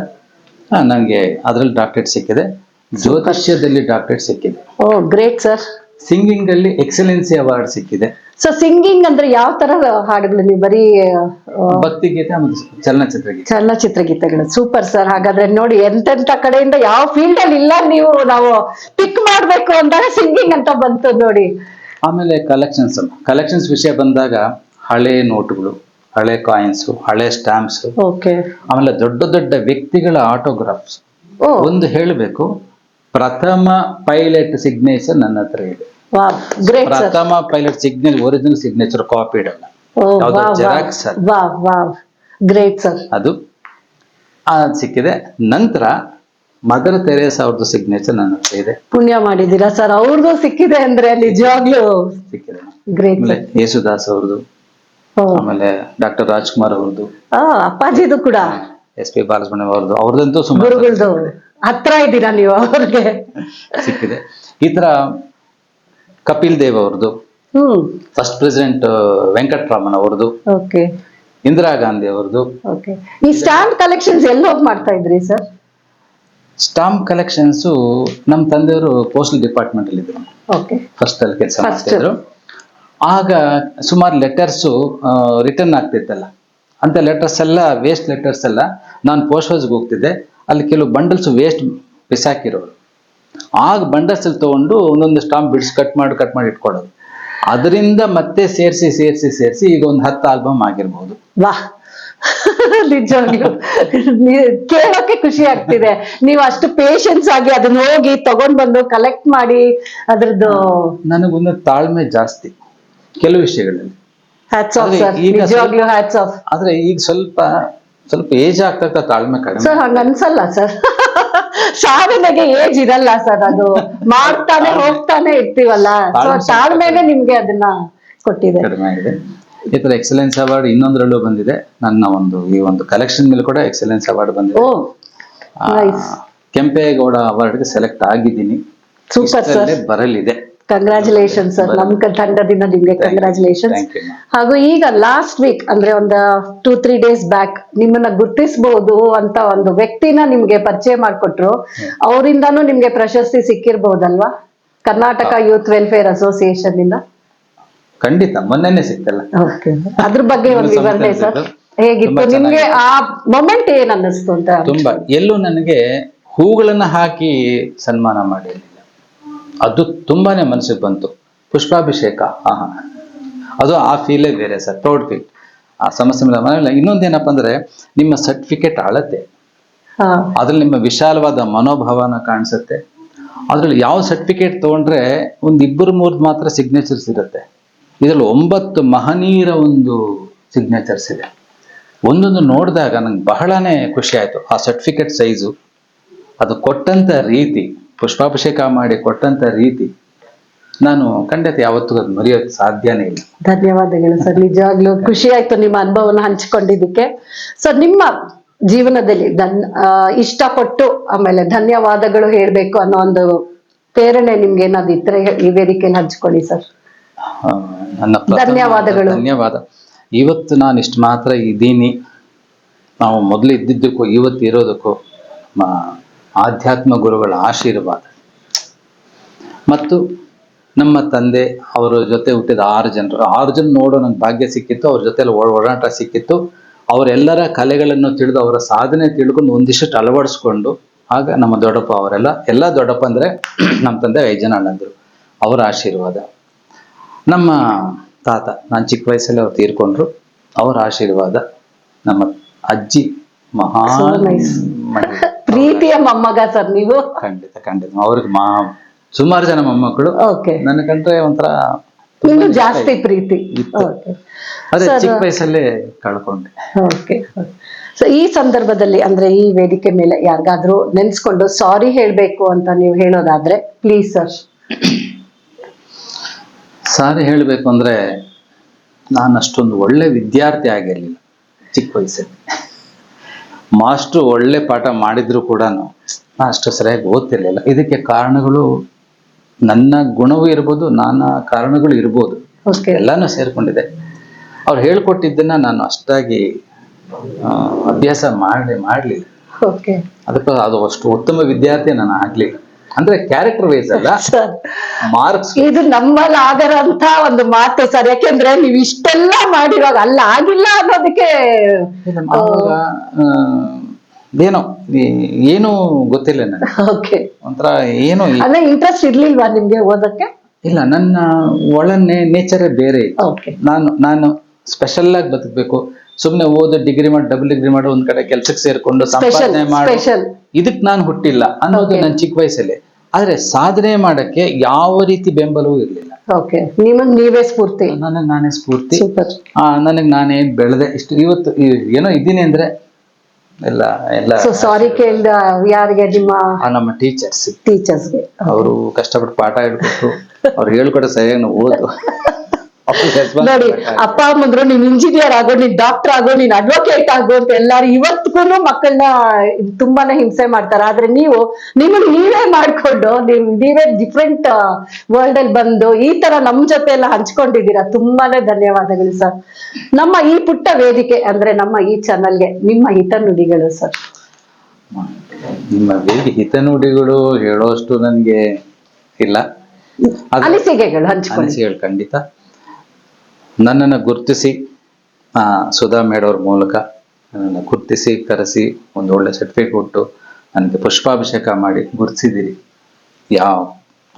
ನನಗೆ ಅದರಲ್ಲಿ ಡಾಕ್ಟರೇಟ್ ಸಿಕ್ಕಿದೆ. ಜ್ಯೋತಿಷ್ಯದಲ್ಲಿ ಡಾಕ್ಟರೇಟ್ ಸಿಕ್ಕಿದೆ. Great sir. ಸಿಂಗಿಂಗ್ ಅಲ್ಲಿ ಎಕ್ಸಲೆನ್ಸಿ ಅವಾರ್ಡ್ ಸಿಕ್ಕಿದೆ. ಸೊ ಸಿಂಗಿಂಗ್ ಅಂದ್ರೆ ಯಾವ ತರ ಹಾಡುಗಳು? ನೀವು ಬರೀ ಭಕ್ತಿಗೀತೆ ಮತ್ತು ಚಲನಚಿತ್ರಗೀತೆಗಳು. Super sir. ಹಾಗಾದ್ರೆ ನೋಡಿ, ಎಂತೆಂತ ಕಡೆಯಿಂದ ಯಾವ ಫೀಲ್ಡ್ ಅಲ್ಲಿ ಇಲ್ಲ ನೀವು, ನಾವು ಪಿಕ್ ಮಾಡ್ಬೇಕು ಅಂದಾಗ ಸಿಂಗಿಂಗ್ ಅಂತ ಬಂತು ನೋಡಿ. ಆಮೇಲೆ ಕಲೆಕ್ಷನ್ಸ್ ವಿಷಯ ಬಂದಾಗ ಹಳೆ ನೋಟುಗಳು, ಹಳೆ ಕಾಯಿನ್ಸು, ಹಳೆ ಸ್ಟಾಂಪ್ಸ್, ಓಕೆ. ಆಮೇಲೆ ದೊಡ್ಡ ದೊಡ್ಡ ವ್ಯಕ್ತಿಗಳ ಆಟೋಗ್ರಾಫ್ಸ್. ಓ ಒಂದು ಹೇಳಬೇಕು, ಪ್ರಥಮ ಪೈಲಟ್ ಸಿಗ್ನೇಚರ್ ನನ್ನ ಹತ್ರ ಇದೆ. Wow, great sir. ಪ್ರಥಮ ಪೈಲಟ್ ಒರಿಜಿನಲ್ ಸಿಗ್ನೇಚರ್ ಕಾಪಿ ಇಡಲ್ಲ, ಓ ಯಾವ್ದೋ ವಾವ್ ಜೆರಾಕ್ಸ್ ಅಲ್ಲ. Wow wow, great sir. ಅದು ಸಿಕ್ಕಿದೆ. ನಂತರ ಮದರ್ ತೆರೇಸಾ ಅವ್ರದ್ದು ಸಿಗ್ನೇಚರ್ ನನ್ನ ಹತ್ರ ಇದೆ. ಪುಣ್ಯ ಮಾಡಿದ್ದೀರಾ ಸರ್, ಅವ್ರದ್ದು ಸಿಕ್ಕಿದೆ ಅಂದ್ರೆ ನಿಜವಾಗ್ಲೂ ಸಿಕ್ಕಿದೆ. ಗ್ರೇಟ್. ಆಮೇಲೆ ಯೇಸುದಾಸ್ ಅವ್ರದ್ದು, ಓ ಆಮೇಲೆ ಡಾಕ್ಟರ್ ರಾಜ್ಕುಮಾರ್ ಅವ್ರದ್ದು, ಅಪ್ಪಾಜಿದು ಕೂಡ, SP ಬಾಲಸುಬ್ರಹ್ಮಣ್ಯಂ ಅವ್ರದ್ದು, ಅವ್ರದ್ದಂತೂ ಸುಮಾರು ಗುರುಗಳದು ಹತ್ರ ಇದ್ದೀರಾ ನೀವು ಅವ್ರಿಗೆ. ಸಿಕ್ಕಿದೆ. ಈ ತರ ಕಪಿಲ್ ದೇವ್ ಅವ್ರದ್ದು, ಫಸ್ಟ್ ಪ್ರೆಸಿಡೆಂಟ್ ವೆಂಕಟರಾಮನ್ ಅವ್ರದ್ದು, ಓಕೆ ಇಂದಿರಾ ಗಾಂಧಿ ಅವ್ರದ್ದು. ಓಕೆ. ಈ ಸ್ಟಾಂಪ್ ಕಲೆಕ್ಷನ್ಸ್ ಎಲ್ಲ ಹೋಗಿ ಮಾಡ್ತಾ ಇದ್ರಿ ಸರ್? ಸ್ಟಾಂಪ್ ಕಲೆಕ್ಷನ್ಸ್ ನಮ್ಮ ತಂದೆಯವರು ಪೋಸ್ಟಲ್ ಡಿಪಾರ್ಟ್ಮೆಂಟ್ ಅಲ್ಲಿ ಇದ್ರು, ಓಕೆ. ಫಸ್ಟ್ ಅಲ್ಲಿ ಕೆಲಸ ಮಾಡ್ತಿದ್ರು. ಆಗ ಸುಮಾರು ಲೆಟರ್ಸು ರಿಟರ್ನ್ ಆಗ್ತಿತ್ತಲ್ಲ, ಅಂತ ಲೆಟರ್ಸ್ ಎಲ್ಲ ವೇಸ್ಟ್ ಲೆಟರ್ಸ್ ಎಲ್ಲ ನಾನು ಪೋಸ್ಟ್ ಆಫೀಸ್ಗೆ ಹೋಗ್ತಿದ್ದೆ. ಅಲ್ಲಿ ಕೆಲವು ಬಂಡಲ್ಸ್ ವೇಸ್ಟ್ ಬಿಸಾಕಿರೋರು, ಆಗ ಬಂಡಲ್ಸ್ ಅಲ್ಲಿ ತಗೊಂಡು ಒಂದೊಂದು ಸ್ಟಾಂಪ್ ಬಿಡ್ಸ್ ಕಟ್ ಮಾಡಿ ಇಟ್ಕೊಡೋದು. ಅದರಿಂದ ಮತ್ತೆ ಸೇರಿಸಿ ಈಗ ಒಂದು 10 ಆಲ್ಬಮ್ ಆಗಿರ್ಬೋದು. ವಾಹ್, ನಿಜವಾಗ್ಲೂ ಕೇಳೋಕೆ ಖುಷಿ ಆಗ್ತಿದೆ. ನೀವು ಅಷ್ಟು ಪೇಶನ್ಸ್ ಆಗಿ ಅದನ್ನ ಹೋಗಿ ತಗೊಂಡ್ ಬಂದು ಕಲೆಕ್ಟ್ ಮಾಡಿ ಅದ್ರದ್ದು. ನನಗೊಂದು ತಾಳ್ಮೆ ಜಾಸ್ತಿ ಕೆಲವು ವಿಷಯಗಳಲ್ಲಿ. ಹ್ಯಾಟ್ಸ್ ಆಫ್ ಆದ್ರೆ ಸರ್, ಈಗ ನಿಜವಾಗ್ಲೂ ಹ್ಯಾಟ್ಸ್ ಆಫ್. ಆದ್ರೆ ಈಗ ಸ್ವಲ್ಪ ಏಜ್ ಆಗ್ತಾ ತಾಳ್ಮೆ ಕಡಿಮೆ. ಸರ್ ಹಂಗ ಅನ್ಸಲ್ಲ ಸರ್, ಸಾಧನೆಗೆ ಏಜ್ ಇರಲ್ಲ ಸರ್, ಅದು ಮಾಡ್ತಾನೆ ಹೋಗ್ತಾನೆ ಇರ್ತೀವಲ್ಲ. ಸೊ ತಾಳ್ಮೆನೆ ನಿಮ್ಗೆ ಅದನ್ನ ಕೊಟ್ಟಿದೆ. ಕಡಿಮೆ ಆಗಿದೆ. ಈ ತರ ಎಕ್ಸಲೆನ್ಸ್ ಅವಾರ್ಡ್ ಇನ್ನೊಂದರಲ್ಲೂ ಬಂದಿದೆ. ನನ್ನ ಈ ಒಂದು ಕಲೆಕ್ಷನ್ ಮೇಲೆ ಕೂಡ ಎಕ್ಸಲೆನ್ಸ್ ಅವಾರ್ಡ್ ಬಂದಿದೆ. ಓ ನೈಸ್. ಕೆಂಪೇಗೌಡ ಅವಾರ್ಡ್ಗೆ ಸೆಲೆಕ್ಟ್ ಆಗಿದ್ದೀನಿ. ಸೂಪರ್ ಸರ್, ಬರಲಿದೆ. ಕಂಗ್ರಾಚುಲೇಷನ್ ಸರ್, ನಮ್ ತಂಡದಿಂದ ನಿಮ್ಗೆ ಕಂಗ್ರಾಚುಲೇಷನ್. ಹಾಗೂ ಈಗ ಲಾಸ್ಟ್ ವೀಕ್ ಅಂದ್ರೆ ಒಂದು 2-3 ಡೇಸ್ ಬ್ಯಾಕ್ ನಿಮ್ಮನ್ನ ಗುರ್ತಿಸಬಹುದು ಅಂತ ಒಂದು ವ್ಯಕ್ತಿನ ನಿಮ್ಗೆ ಪರಿಚಯ ಮಾಡ್ಕೊಟ್ರು. ಅವರಿಂದಾನು ನಿಮ್ಗೆ ಪ್ರಶಸ್ತಿ ಸಿಕ್ಕಿರ್ಬಹುದಲ್ವಾ, ಕರ್ನಾಟಕ ಯೂತ್ ವೆಲ್ಫೇರ್ ಅಸೋಸಿಯೇಷನ್ ಇಂದ? ಖಂಡಿತ, ಮೊನ್ನೆನೆ ಸಿಕ್ತಲ್ಲ. ಓಕೆ, ಅದ್ರ ಬಗ್ಗೆ ಒಂದು ವಿವರಣೆ ಸರ್, ಹೇಗಿತ್ತು ನಿಮ್ಗೆ ಆ ಮೊಮೆಂಟ್, ಏನ್ ಅನ್ನಿಸ್ತು ಅಂತ? ತುಂಬಾ, ಎಲ್ಲೂ ನನಗೆ ಹೂಗಳನ್ನ ಹಾಕಿ ಸನ್ಮಾನ ಮಾಡಿರಲಿಲ್ಲ, ಅದು ತುಂಬಾನೇ ಮನಸ್ಸಿಗೆ ಬಂತು. ಪುಷ್ಪಾಭಿಷೇಕ, ಅದು ಆ ಫೀಲೇ ಬೇರೆ ಸರ್, ಪ್ರೌಡ್ ಫೀಲ್. ಆ ಸಮಸ್ಯೆ ಮೇಲೆ ಇನ್ನೊಂದೇನಪ್ಪ ಅಂದ್ರೆ, ನಿಮ್ಮ ಸರ್ಟಿಫಿಕೇಟ್ ಅಳತೆ, ಅದ್ರಲ್ಲಿ ನಿಮ್ಮ ವಿಶಾಲವಾದ ಮನೋಭಾವನ ಕಾಣಿಸುತ್ತೆ. ಅದ್ರಲ್ಲಿ ಯಾವ ಸರ್ಟಿಫಿಕೇಟ್ ತಗೊಂಡ್ರೆ ಒಂದು 2-3 ಮಾತ್ರ ಸಿಗ್ನೇಚರ್ಸ್ ಇರುತ್ತೆ, ಇದರಲ್ಲಿ 9 ಮಹನೀಯರ ಒಂದು ಸಿಗ್ನೇಚರ್ಸ್ ಇದೆ. ಒಂದೊಂದು ನೋಡಿದಾಗ ನಂಗೆ ಬಹಳನೇ ಖುಷಿ ಆಯ್ತು. ಆ ಸರ್ಟಿಫಿಕೇಟ್ ಸೈಜು, ಅದು ಕೊಟ್ಟಂತ ರೀತಿ, ಪುಷ್ಪಾಭಿಷೇಕ ಮಾಡಿ ಕೊಟ್ಟಂತ ರೀತಿ, ನಾನು ಖಂಡಿತ ಯಾವತ್ತೂ ಅದು ಮರೆಯೋಕೆ ಸಾಧ್ಯನೇ ಇಲ್ಲ. ಧನ್ಯವಾದಗಳು ಸರ್, ನಿಜವಾಗ್ಲೂ ಖುಷಿ ಆಯ್ತು ನಿಮ್ಮ ಅನುಭವನ ಹಂಚಿಕೊಂಡಿದ್ದಕ್ಕೆ. ಸರ್, ನಿಮ್ಮ ಜೀವನದಲ್ಲಿ ಇಷ್ಟಪಟ್ಟು ಆಮೇಲೆ ಧನ್ಯವಾದಗಳು ಹೇಳ್ಬೇಕು ಅನ್ನೋ ಒಂದು ಪ್ರೇರಣೆ ನಿಮ್ಗೆ ಏನಾದ್ರು ಇದ್ರೆ ಈ ವೇದಿಕೆಯಲ್ಲಿ ಹಂಚ್ಕೊಳ್ಳಿ ಸರ್. ನನ್ನ ಧನ್ಯವಾದಗಳು. ಧನ್ಯವಾದ. ಇವತ್ತು ನಾನು ಇಷ್ಟು ಮಾತ್ರ ಇದ್ದೀನಿ, ನಾವು ಮೊದಲು ಇದ್ದಿದ್ದಕ್ಕೂ ಇವತ್ತು ಇರೋದಕ್ಕೂ ಆಧ್ಯಾತ್ಮ ಗುರುಗಳ ಆಶೀರ್ವಾದ ಮತ್ತು ನಮ್ಮ ತಂದೆ ಅವರ ಜೊತೆ ಹುಟ್ಟಿದ 6 ಜನ ನೋಡೋ ನಂಗೆ ಭಾಗ್ಯ ಸಿಕ್ಕಿತ್ತು, ಅವ್ರ ಜೊತೆ ಓಡಾಟ ಸಿಕ್ಕಿತ್ತು. ಅವರೆಲ್ಲರ ಕಲೆಗಳನ್ನು ತಿಳಿದು, ಅವರ ಸಾಧನೆ ತಿಳ್ಕೊಂಡು ಒಂದಿಷ್ಟು ಅಳವಡಿಸ್ಕೊಂಡು, ಆಗ ನಮ್ಮ ದೊಡ್ಡಪ್ಪ ಎಲ್ಲ ದೊಡ್ಡಪ್ಪ ಅಂದರೆ ನಮ್ಮ ತಂದೆ 5 ಜನ ಅಣ್ಣಂದ್ರು, ಅವರ ಆಶೀರ್ವಾದ. ನಮ್ಮ ತಾತ, ನಾನು ಚಿಕ್ಕ ವಯಸ್ಸಲ್ಲಿ ಅವ್ರು ತೀರ್ಕೊಂಡ್ರು, ಅವರ ಆಶೀರ್ವಾದ. ನಮ್ಮ ಅಜ್ಜಿ ಪ್ರೀತಿಯ ಮೊಮ್ಮಗ ಸರ್ ನೀವು. ಖಂಡಿತ ಅವ್ರಿಗೆ ಸುಮಾರು ಜನ ಮೊಮ್ಮಕ್ಕಳು. ನನ್ನ ಕಂಡ್ರೆ ಒಂಥರ ಇನ್ನು ಜಾಸ್ತಿ ಪ್ರೀತಿ. ಅದೇ ಚಿಕ್ಕ ವಯಸ್ಸಲ್ಲೇ ಕಳ್ಕೊಂಡೆ. ಸೊ ಈ ಸಂದರ್ಭದಲ್ಲಿ ಅಂದ್ರೆ ಈ ವೇದಿಕೆ ಮೇಲೆ ಯಾರಿಗಾದ್ರೂ ನೆನ್ಸ್ಕೊಂಡು ಸಾರಿ ಹೇಳ್ಬೇಕು ಅಂತ ನೀವು ಹೇಳೋದಾದ್ರೆ ಪ್ಲೀಸ್ ಸರ್. ಸಾರಿ ಹೇಳಬೇಕು ಅಂದ್ರೆ, ನಾನು ಅಷ್ಟೊಂದು ಒಳ್ಳೆ ವಿದ್ಯಾರ್ಥಿ ಆಗಿರಲಿಲ್ಲ ಚಿಕ್ಕ ವಯಸ್ಸಲ್ಲಿ. ಮಾಸ್ಟ್ರು ಒಳ್ಳೆ ಪಾಠ ಮಾಡಿದ್ರು ಕೂಡ ನಾನು ಅಷ್ಟು ಸರಿಯಾಗಿ ಓದ್ತಿರ್ಲಿಲ್ಲ. ಇದಕ್ಕೆ ಕಾರಣಗಳು ನನ್ನ ಗುಣವೂ ಇರ್ಬೋದು, ನಾನಾ ಕಾರಣಗಳು ಇರ್ಬೋದು, ಎಲ್ಲಾನು ಸೇರ್ಕೊಂಡಿದೆ. ಅವ್ರು ಹೇಳ್ಕೊಟ್ಟಿದ್ದನ್ನ ನಾನು ಅಷ್ಟಾಗಿ ಅಭ್ಯಾಸ ಮಾಡಲಿಲ್ಲ. ಅದಕ್ಕೆ ಅದು ಅಷ್ಟು ಉತ್ತಮ ವಿದ್ಯಾರ್ಥಿ ನಾನು ಆಗ್ಲಿಲ್ಲ. ಅಂದ್ರೆ ಕ್ಯಾರೆಕ್ಟರ್ ವೈಸ್ ಅಲ್ಲ, ಮಾರ್ಕ್ಸ್. ಇದು ನಮ್ಮಲ್ಲಿ ಆಗರಂತ ಒಂದು ಮಾತು ಸರ್, ಯಾಕೆಂದ್ರೆ ನೀವು ಇಷ್ಟೆಲ್ಲ ಮಾಡಿರುವಾಗ ಅಲ್ಲ ಆಗಿಲ್ಲ ಅನ್ನೋದಕ್ಕೆ ಏನೋ ಗೊತ್ತಿಲ್ಲ ನನಗೆ. ಒಂಥರ ಏನೋ ಇಂಟ್ರೆಸ್ಟ್ ಇರ್ಲಿಲ್ವಾ ನಿಮ್ಗೆ ಓದಕ್ಕೆ? ಇಲ್ಲ, ನನ್ನ ಒಳ ನೇಚರೇ ಬೇರೆ ಇತ್ತು. ನಾನು ಸ್ಪೆಷಲ್ ಆಗಿ ಬದುಕಬೇಕು. ಸುಮ್ಮನೆ ಓದು ಡಿಗ್ರಿ ಮಾಡಿ ಡಬಲ್ ಡಿಗ್ರಿ ಮಾಡಿ ಒಂದ್ ಕಡೆ ಕೆಲ್ಸಕ್ಕೆ ಸೇರ್ಕೊಂಡು ಸಂಪಾದನೆ ಮಾಡಿ ಸ್ಪೆಷಲ್ ಇದಕ್ ನಾನು ಹುಟ್ಟಿಲ್ಲ ಅನ್ನೋದು ನನ್ನ ಚಿಕ್ಕ ವಯಸ್ಸಲ್ಲಿ. ಆದ್ರೆ ಸಾಧನೆ ಮಾಡಕ್ಕೆ ಯಾವ ರೀತಿ ಬೆಂಬಲವೂ ಇರ್ಲಿಲ್ಲ. ಓಕೆ, ನಿಮಗ್ ನೀವೇ ಸ್ಫೂರ್ತಿ. ನನಗ್ ನಾನೇ ಸ್ಫೂರ್ತಿ. ಸೂಪರ್. ನನಗ್ ನಾನೇ ಬೆಳೆದೆ. ಇಷ್ಟು ಇವತ್ತು ಏನೋ ಇದ್ದೀನಿ ಅಂದ್ರೆ ಎಲ್ಲ ಎಲ್ಲ ಸೊ ಸಾರಿ ಕೇಳ್ದ ಯಾರಿಗೆ? ನಮ್ಮ ಟೀಚರ್ಸ್ಗೆ ಅವರು ಕಷ್ಟಪಟ್ಟು ಪಾಠ ಹೇಳ್ಕೊಟ್ರು. ಅವ್ರು ಹೇಳ್ಕೊಡೋ ಸರಿಯಾಗಿ ನಾವು ಓದು. ನೋಡಿ, ಅಪ್ಪ ಅಮ್ಮಂದ್ರು ನೀನ್ ಇಂಜಿನಿಯರ್ ಆಗೋ, ನೀನ್ ಡಾಕ್ಟರ್ ಆಗೋ, ನೀನ್ ಅಡ್ವೊಕೇಟ್ ಆಗೋ ಅಂತ ಎಲ್ಲಾರು ಇವತ್ತಿಗೂ ಮಕ್ಕಳನ್ನ ತುಂಬಾನೇ ಹಿಂಸೆ ಮಾಡ್ತಾರೆ. ಆದ್ರೆ ನೀವು ನಿಮಗ್ ನೀವೇ ಮಾಡ್ಕೊಂಡು ನೀವೇ ಡಿಫ್ರೆಂಟ್ ವರ್ಲ್ಡ್ ಅಲ್ಲಿ ಬಂದು ಈ ತರ ನಮ್ ಜೊತೆ ಎಲ್ಲ ಹಂಚ್ಕೊಂಡಿದ್ದೀರಾ. ತುಂಬಾನೇ ಧನ್ಯವಾದಗಳು ಸರ್. ನಮ್ಮ ಈ ಪುಟ್ಟ ವೇದಿಕೆ ಅಂದ್ರೆ ನಮ್ಮ ಈ ಚಾನಲ್ಗೆ ನಿಮ್ಮ ಹಿತನುಡಿಗಳು ಸರ್. ನಿಮ್ಮ ಹಿತನುಡಿಗಳು ಹೇಳೋಷ್ಟು ನನ್ಗೆ ಇಲ್ಲ. ಅನಿಸಿಕೆಗಳು ಹಂಚ್ಕೊಳ್ಳಿ. ಖಂಡಿತ. ನನ್ನನ್ನು ಗುರುತಿಸಿ ಸುಧಾ ಮೇಡವ್ರ ಮೂಲಕ ನನ್ನನ್ನು ಗುರುತಿಸಿ ಕರೆಸಿ ಒಂದು ಒಳ್ಳೆ ಸರ್ಟಿಫಿಕೇಟ್ ಕೊಟ್ಟು ನನಗೆ ಪುಷ್ಪಾಭಿಷೇಕ ಮಾಡಿ ಗುರುತಿಸಿದ್ದೀರಿ.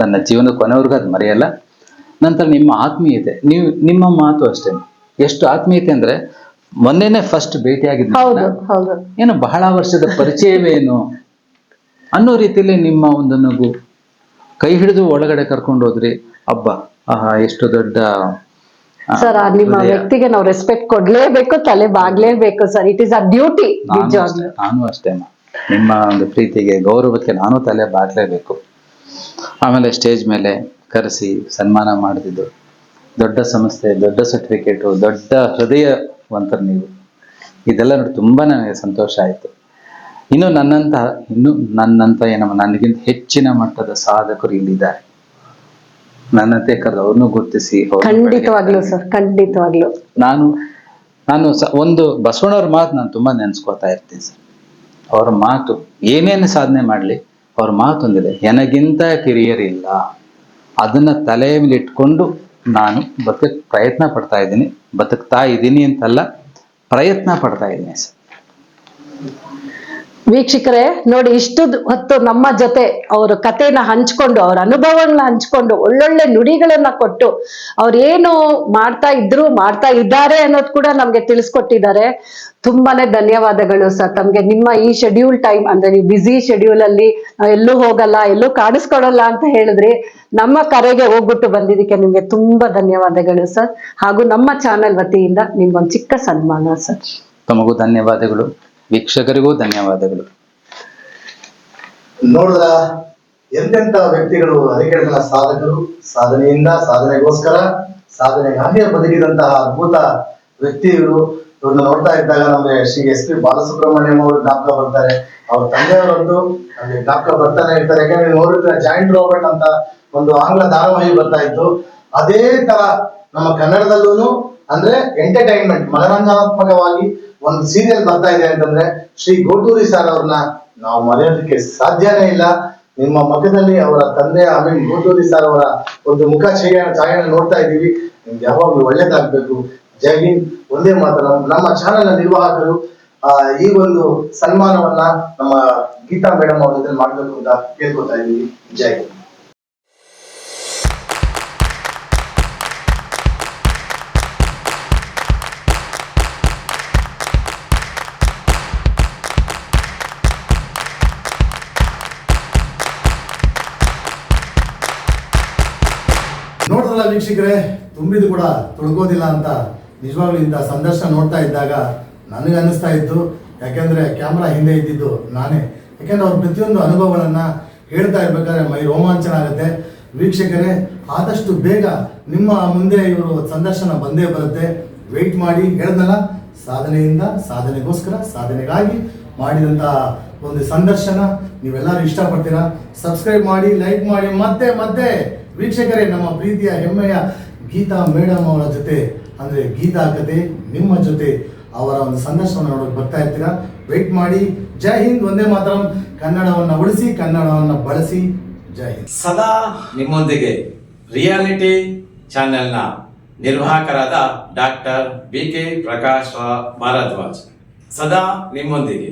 ನನ್ನ ಜೀವನದ ಕೊನೆವರೆಗೂ ಅದು ಮರೆಯಲ್ಲ. ನಂತರ ನಿಮ್ಮ ಆತ್ಮೀಯತೆ, ನಿಮ್ಮ ಮಾತು ಅಷ್ಟೇ. ಎಷ್ಟು ಆತ್ಮೀಯತೆ ಅಂದ್ರೆ ಮೊನ್ನೆನೆ ಫಸ್ಟ್ ಭೇಟಿಯಾಗಿದ್ದ, ಏನು ಬಹಳ ವರ್ಷದ ಪರಿಚಯವೇನು ಅನ್ನೋ ರೀತಿಯಲ್ಲಿ ನಿಮ್ಮ ಒಂದು ನಗು, ಕೈ ಹಿಡಿದು ಒಳಗಡೆ ಕರ್ಕೊಂಡು ಹೋದ್ರಿ. ಹಬ್ಬ ಎಷ್ಟು ದೊಡ್ಡ ಸರ್. ನಿಮ್ಮ ವ್ಯಕ್ತಿಗೆ ನಾವು ರೆಸ್ಪೆಕ್ಟ್ ಕೊಡ್ಲೇಬೇಕು, ತಲೆ ಬಾಗ್ಲೇಬೇಕು sir. It is a duty. ನಾನು ಅಷ್ಟೇ, ನಿಮ್ಮ ಒಂದು ಪ್ರೀತಿಗೆ ಗೌರವಕ್ಕೆ ನಾನು ತಲೆ ಬಾಗ್ಲೇಬೇಕು. ಆಮೇಲೆ ಸ್ಟೇಜ್ ಮೇಲೆ ಕರೆಸಿ ಸನ್ಮಾನ ಮಾಡಿದ್ದು, ದೊಡ್ಡ ಸಂಸ್ಥೆ, ದೊಡ್ಡ ಸರ್ಟಿಫಿಕೇಟು, ದೊಡ್ಡ ಹೃದಯವಂತರು ನೀವು. ಇದೆಲ್ಲ ನೋಡಿ ತುಂಬಾ ನನಗೆ ಸಂತೋಷ ಆಯಿತು. ಇನ್ನು ನನ್ನಂತ ನನಗಿಂತ ಹೆಚ್ಚಿನ ಮಟ್ಟದ ಸಾಧಕರು ಇಲ್ಲಿದ್ದಾರೆ. ನನ್ನಂತೆ ಕರೆದು ಅವ್ರನ್ನೂ ಗುರುತಿಸಿ, ಖಂಡಿತವಾಗ್ಲೂ ಸರ್, ಖಂಡಿತವಾಗ್ಲೂ. ನಾನು ಒಂದು ಬಸವಣ್ಣವ್ರ ಮಾತು ನಾನು ತುಂಬಾ ನೆನ್ಸ್ಕೊತಾ ಇರ್ತೀನಿ ಸರ್. ಅವ್ರ ಮಾತು ಏನೇನು ಸಾಧನೆ ಮಾಡ್ಲಿ, ಅವ್ರ ಮಾತು ಒಂದಿದೆ, ನನಗಿಂತ ಕಿರಿಯರಿಲ್ಲ. ಅದನ್ನ ತಲೆ ಮೇಲೆ ಇಟ್ಕೊಂಡು ನಾನು ಪ್ರಯತ್ನ ಪಡ್ತಾ ಇದ್ದೀನಿ. ಬದುಕ್ತಾ ಇದ್ದೀನಿ ಅಂತಲ್ಲ, ಪ್ರಯತ್ನ ಪಡ್ತಾ ಇದ್ದೀನಿ ಸರ್. ವೀಕ್ಷಕರೇ ನೋಡಿ, ಇಷ್ಟು ಹೊತ್ತು ನಮ್ಮ ಜೊತೆ ಅವ್ರ ಕಥೆನ ಹಂಚ್ಕೊಂಡು, ಅವ್ರ ಅನುಭವಗಳನ್ನ ಹಂಚ್ಕೊಂಡು, ಒಳ್ಳೊಳ್ಳೆ ನುಡಿಗಳನ್ನ ಕೊಟ್ಟು, ಅವ್ರೇನು ಮಾಡ್ತಾ ಇದ್ದಾರೆ ಅನ್ನೋದು ಕೂಡ ನಮ್ಗೆ ತಿಳಿಸ್ಕೊಟ್ಟಿದ್ದಾರೆ. ತುಂಬಾನೇ ಧನ್ಯವಾದಗಳು ಸರ್ ತಮ್ಗೆ. ನಿಮ್ಮ ಈ ಶೆಡ್ಯೂಲ್ ಟೈಮ್ ಅಂದ್ರೆ ನೀವು ಬ್ಯುಸಿ ಶೆಡ್ಯೂಲ್ ಅಲ್ಲಿ ಎಲ್ಲೂ ಹೋಗಲ್ಲ, ಎಲ್ಲೂ ಕಾಣಿಸ್ಕೊಡಲ್ಲ ಅಂತ ಹೇಳಿದ್ರಿ. ನಮ್ಮ ಕರೆಗೆ ಹೋಗ್ಬಿಟ್ಟು ಬಂದಿದ್ದಕ್ಕೆ ನಿಮ್ಗೆ ತುಂಬಾ ಧನ್ಯವಾದಗಳು ಸರ್. ಹಾಗೂ ನಮ್ಮ ಚಾನೆಲ್ ವತಿಯಿಂದ ನಿಮ್ಗೊಂದು ಚಿಕ್ಕ ಸನ್ಮಾನ ಸರ್. ತಮಗೂ ಧನ್ಯವಾದಗಳು, ವೀಕ್ಷಕರಿಗೂ ಧನ್ಯವಾದಗಳು. ನೋಡಿದ್ರ ಎಂತೆಂತ ವ್ಯಕ್ತಿಗಳು, ಅಧಿಕಾರಿಗಳ ಸಾಧಕರು, ಸಾಧನೆಯಿಂದ ಸಾಧನೆಗೋಸ್ಕರ ಸಾಧನೆಗಾಗಿ ಬದುಕಿದಂತಹ ಅದ್ಭುತ ವ್ಯಕ್ತಿಗಳು. ಇವ್ರನ್ನ ನೋಡ್ತಾ ಇದ್ದಾಗ ನಮ್ಗೆ ಶ್ರೀ SP ಬಾಲಸುಬ್ರಹ್ಮಣ್ಯಂ ಅವರು ಜ್ಞಾಪಕ ಬರ್ತಾರೆ. ಅವ್ರ ತಂದೆಯವರದ್ದು ನಮ್ಗೆ ಜ್ಞಾಪಕ ಬರ್ತಾನೆ ಇರ್ತಾರೆ. ಯಾಕಂದ್ರೆ ನೋಡಿದ್ರೆ ಜಾಯಿಂಟ್ ರಾಬರ್ಟ್ ಅಂತ ಒಂದು ಆಂಗ್ಲ ಧಾರಾವಾಹಿ ಬರ್ತಾ ಇತ್ತು. ಅದೇ ತರ ನಮ್ಮ ಕನ್ನಡದಲ್ಲೂ ಅಂದ್ರೆ ಎಂಟರ್ಟೈನ್ಮೆಂಟ್, ಮನರಂಜನಾತ್ಮಕವಾಗಿ ಒಂದು ಸೀರಿಯಲ್ ಬರ್ತಾ ಇದೆ ಅಂತಂದ್ರೆ ಶ್ರೀ ಗೋಟೂರಿ ಸರ್ ಅವ್ರನ್ನ ನಾವು ಮರೆಯೋದಕ್ಕೆ ಸಾಧ್ಯನೇ ಇಲ್ಲ. ನಿಮ್ಮ ಮುಖದಲ್ಲಿ ಅವರ ತಂದೆ ಗೋಟೂರಿ ಸರ್ ಅವರ ಒಂದು ಮುಖ ಛಾಯೆಯನ್ನು ನೋಡ್ತಾ ಇದ್ದೀವಿ. ನಿಮ್ಗೆ ಯಾವಾಗ್ಲೂ ಒಳ್ಳೇದಾಗ್ಬೇಕು. ಜೈ ಹಿಂದ್, ಒಂದೇ ಮಾತರಂ. ನಮ್ಮ ಚಾನೆಲ್ ನಿರ್ವಾಹಕರು ಈ ಒಂದು ಸನ್ಮಾನವನ್ನ ನಮ್ಮ ಗೀತಾ ಮೇಡಮ್ ಅವ್ರ ಜೊತೆ ಮಾಡ್ಬೇಕು ಅಂತ ಕೇಳ್ಕೊತಾ ಇದ್ದೀವಿ. ಜೈ ಹಿಂದ್. ನೋಡಿದ್ರಲ್ಲ ವೀಕ್ಷಕರೇ, ತುಂಬಿದು ಕೂಡ ತುಳ್ಕೋದಿಲ್ಲ ಅಂತ. ನಿಜವಾಗ್ಲೂ ಇಂಥ ಸಂದರ್ಶನ ನೋಡ್ತಾ ಇದ್ದಾಗ ನನಗೆ ಅನಿಸ್ತಾ ಇತ್ತು, ಯಾಕೆಂದ್ರೆ ಕ್ಯಾಮ್ರಾ ಹಿಂದೆ ಇದ್ದಿದ್ದು ನಾನೇ. ಯಾಕೆಂದ್ರೆ ಅವ್ರ ಪ್ರತಿಯೊಂದು ಅನುಭವಗಳನ್ನ ಹೇಳ್ತಾ ಇರ್ಬೇಕಾದ್ರೆ ಮೈ ರೋಮಾಂಚನ ಆಗುತ್ತೆ. ವೀಕ್ಷಕರೇ, ಆದಷ್ಟು ಬೇಗ ನಿಮ್ಮ ಮುಂದೆ ಇವರು ಸಂದರ್ಶನ ಬಂದೇ ಬರುತ್ತೆ. ವೆಯ್ಟ್ ಮಾಡಿ. ಹೇಳಿದ್ನಲ್ಲ, ಸಾಧನೆಯಿಂದ ಸಾಧನೆಗೋಸ್ಕರ ಸಾಧನೆಗಾಗಿ ಮಾಡಿದಂತಹ ಒಂದು ಸಂದರ್ಶನ ನೀವೆಲ್ಲರೂ ಇಷ್ಟಪಡ್ತೀರಾ. ಸಬ್ಸ್ಕ್ರೈಬ್ ಮಾಡಿ, ಲೈಕ್ ಮಾಡಿ. ಮತ್ತೆ ವೀಕ್ಷಕರೇ, ನಮ್ಮ ಪ್ರೀತಿಯ ಹೆಮ್ಮೆಯ ಗೀತಾ ಮೇಡಮ್ ಅವರ ಜೊತೆ ಅಂದ್ರೆ ಗೀತಾ ಕತೆ ನಿಮ್ಮ ಜೊತೆ ಅವರ ಒಂದು ಸಂದರ್ಶನ ನೋಡೋಕೆ ಬರ್ತಾ ಇರ್ತೀರಾ. ವೆಯ್ಟ್ ಮಾಡಿ. ಜೈ ಹಿಂದ್, ಒಂದೇ ಮಾತರಂ. ಕನ್ನಡವನ್ನ ಉಳಿಸಿ, ಕನ್ನಡವನ್ನ ಬಳಸಿ. ಜೈ ಹಿಂದ್. ಸದಾ ನಿಮ್ಮೊಂದಿಗೆ ರಿಯಾಲಿಟಿ ಚಾನೆಲ್ನ ನಿರ್ವಾಹಕರಾದ ಡಾಕ್ಟರ್ BK ಪ್ರಕಾಶ್ ಭಾರದ್ವಾಜ್ ಸದಾ ನಿಮ್ಮೊಂದಿಗೆ.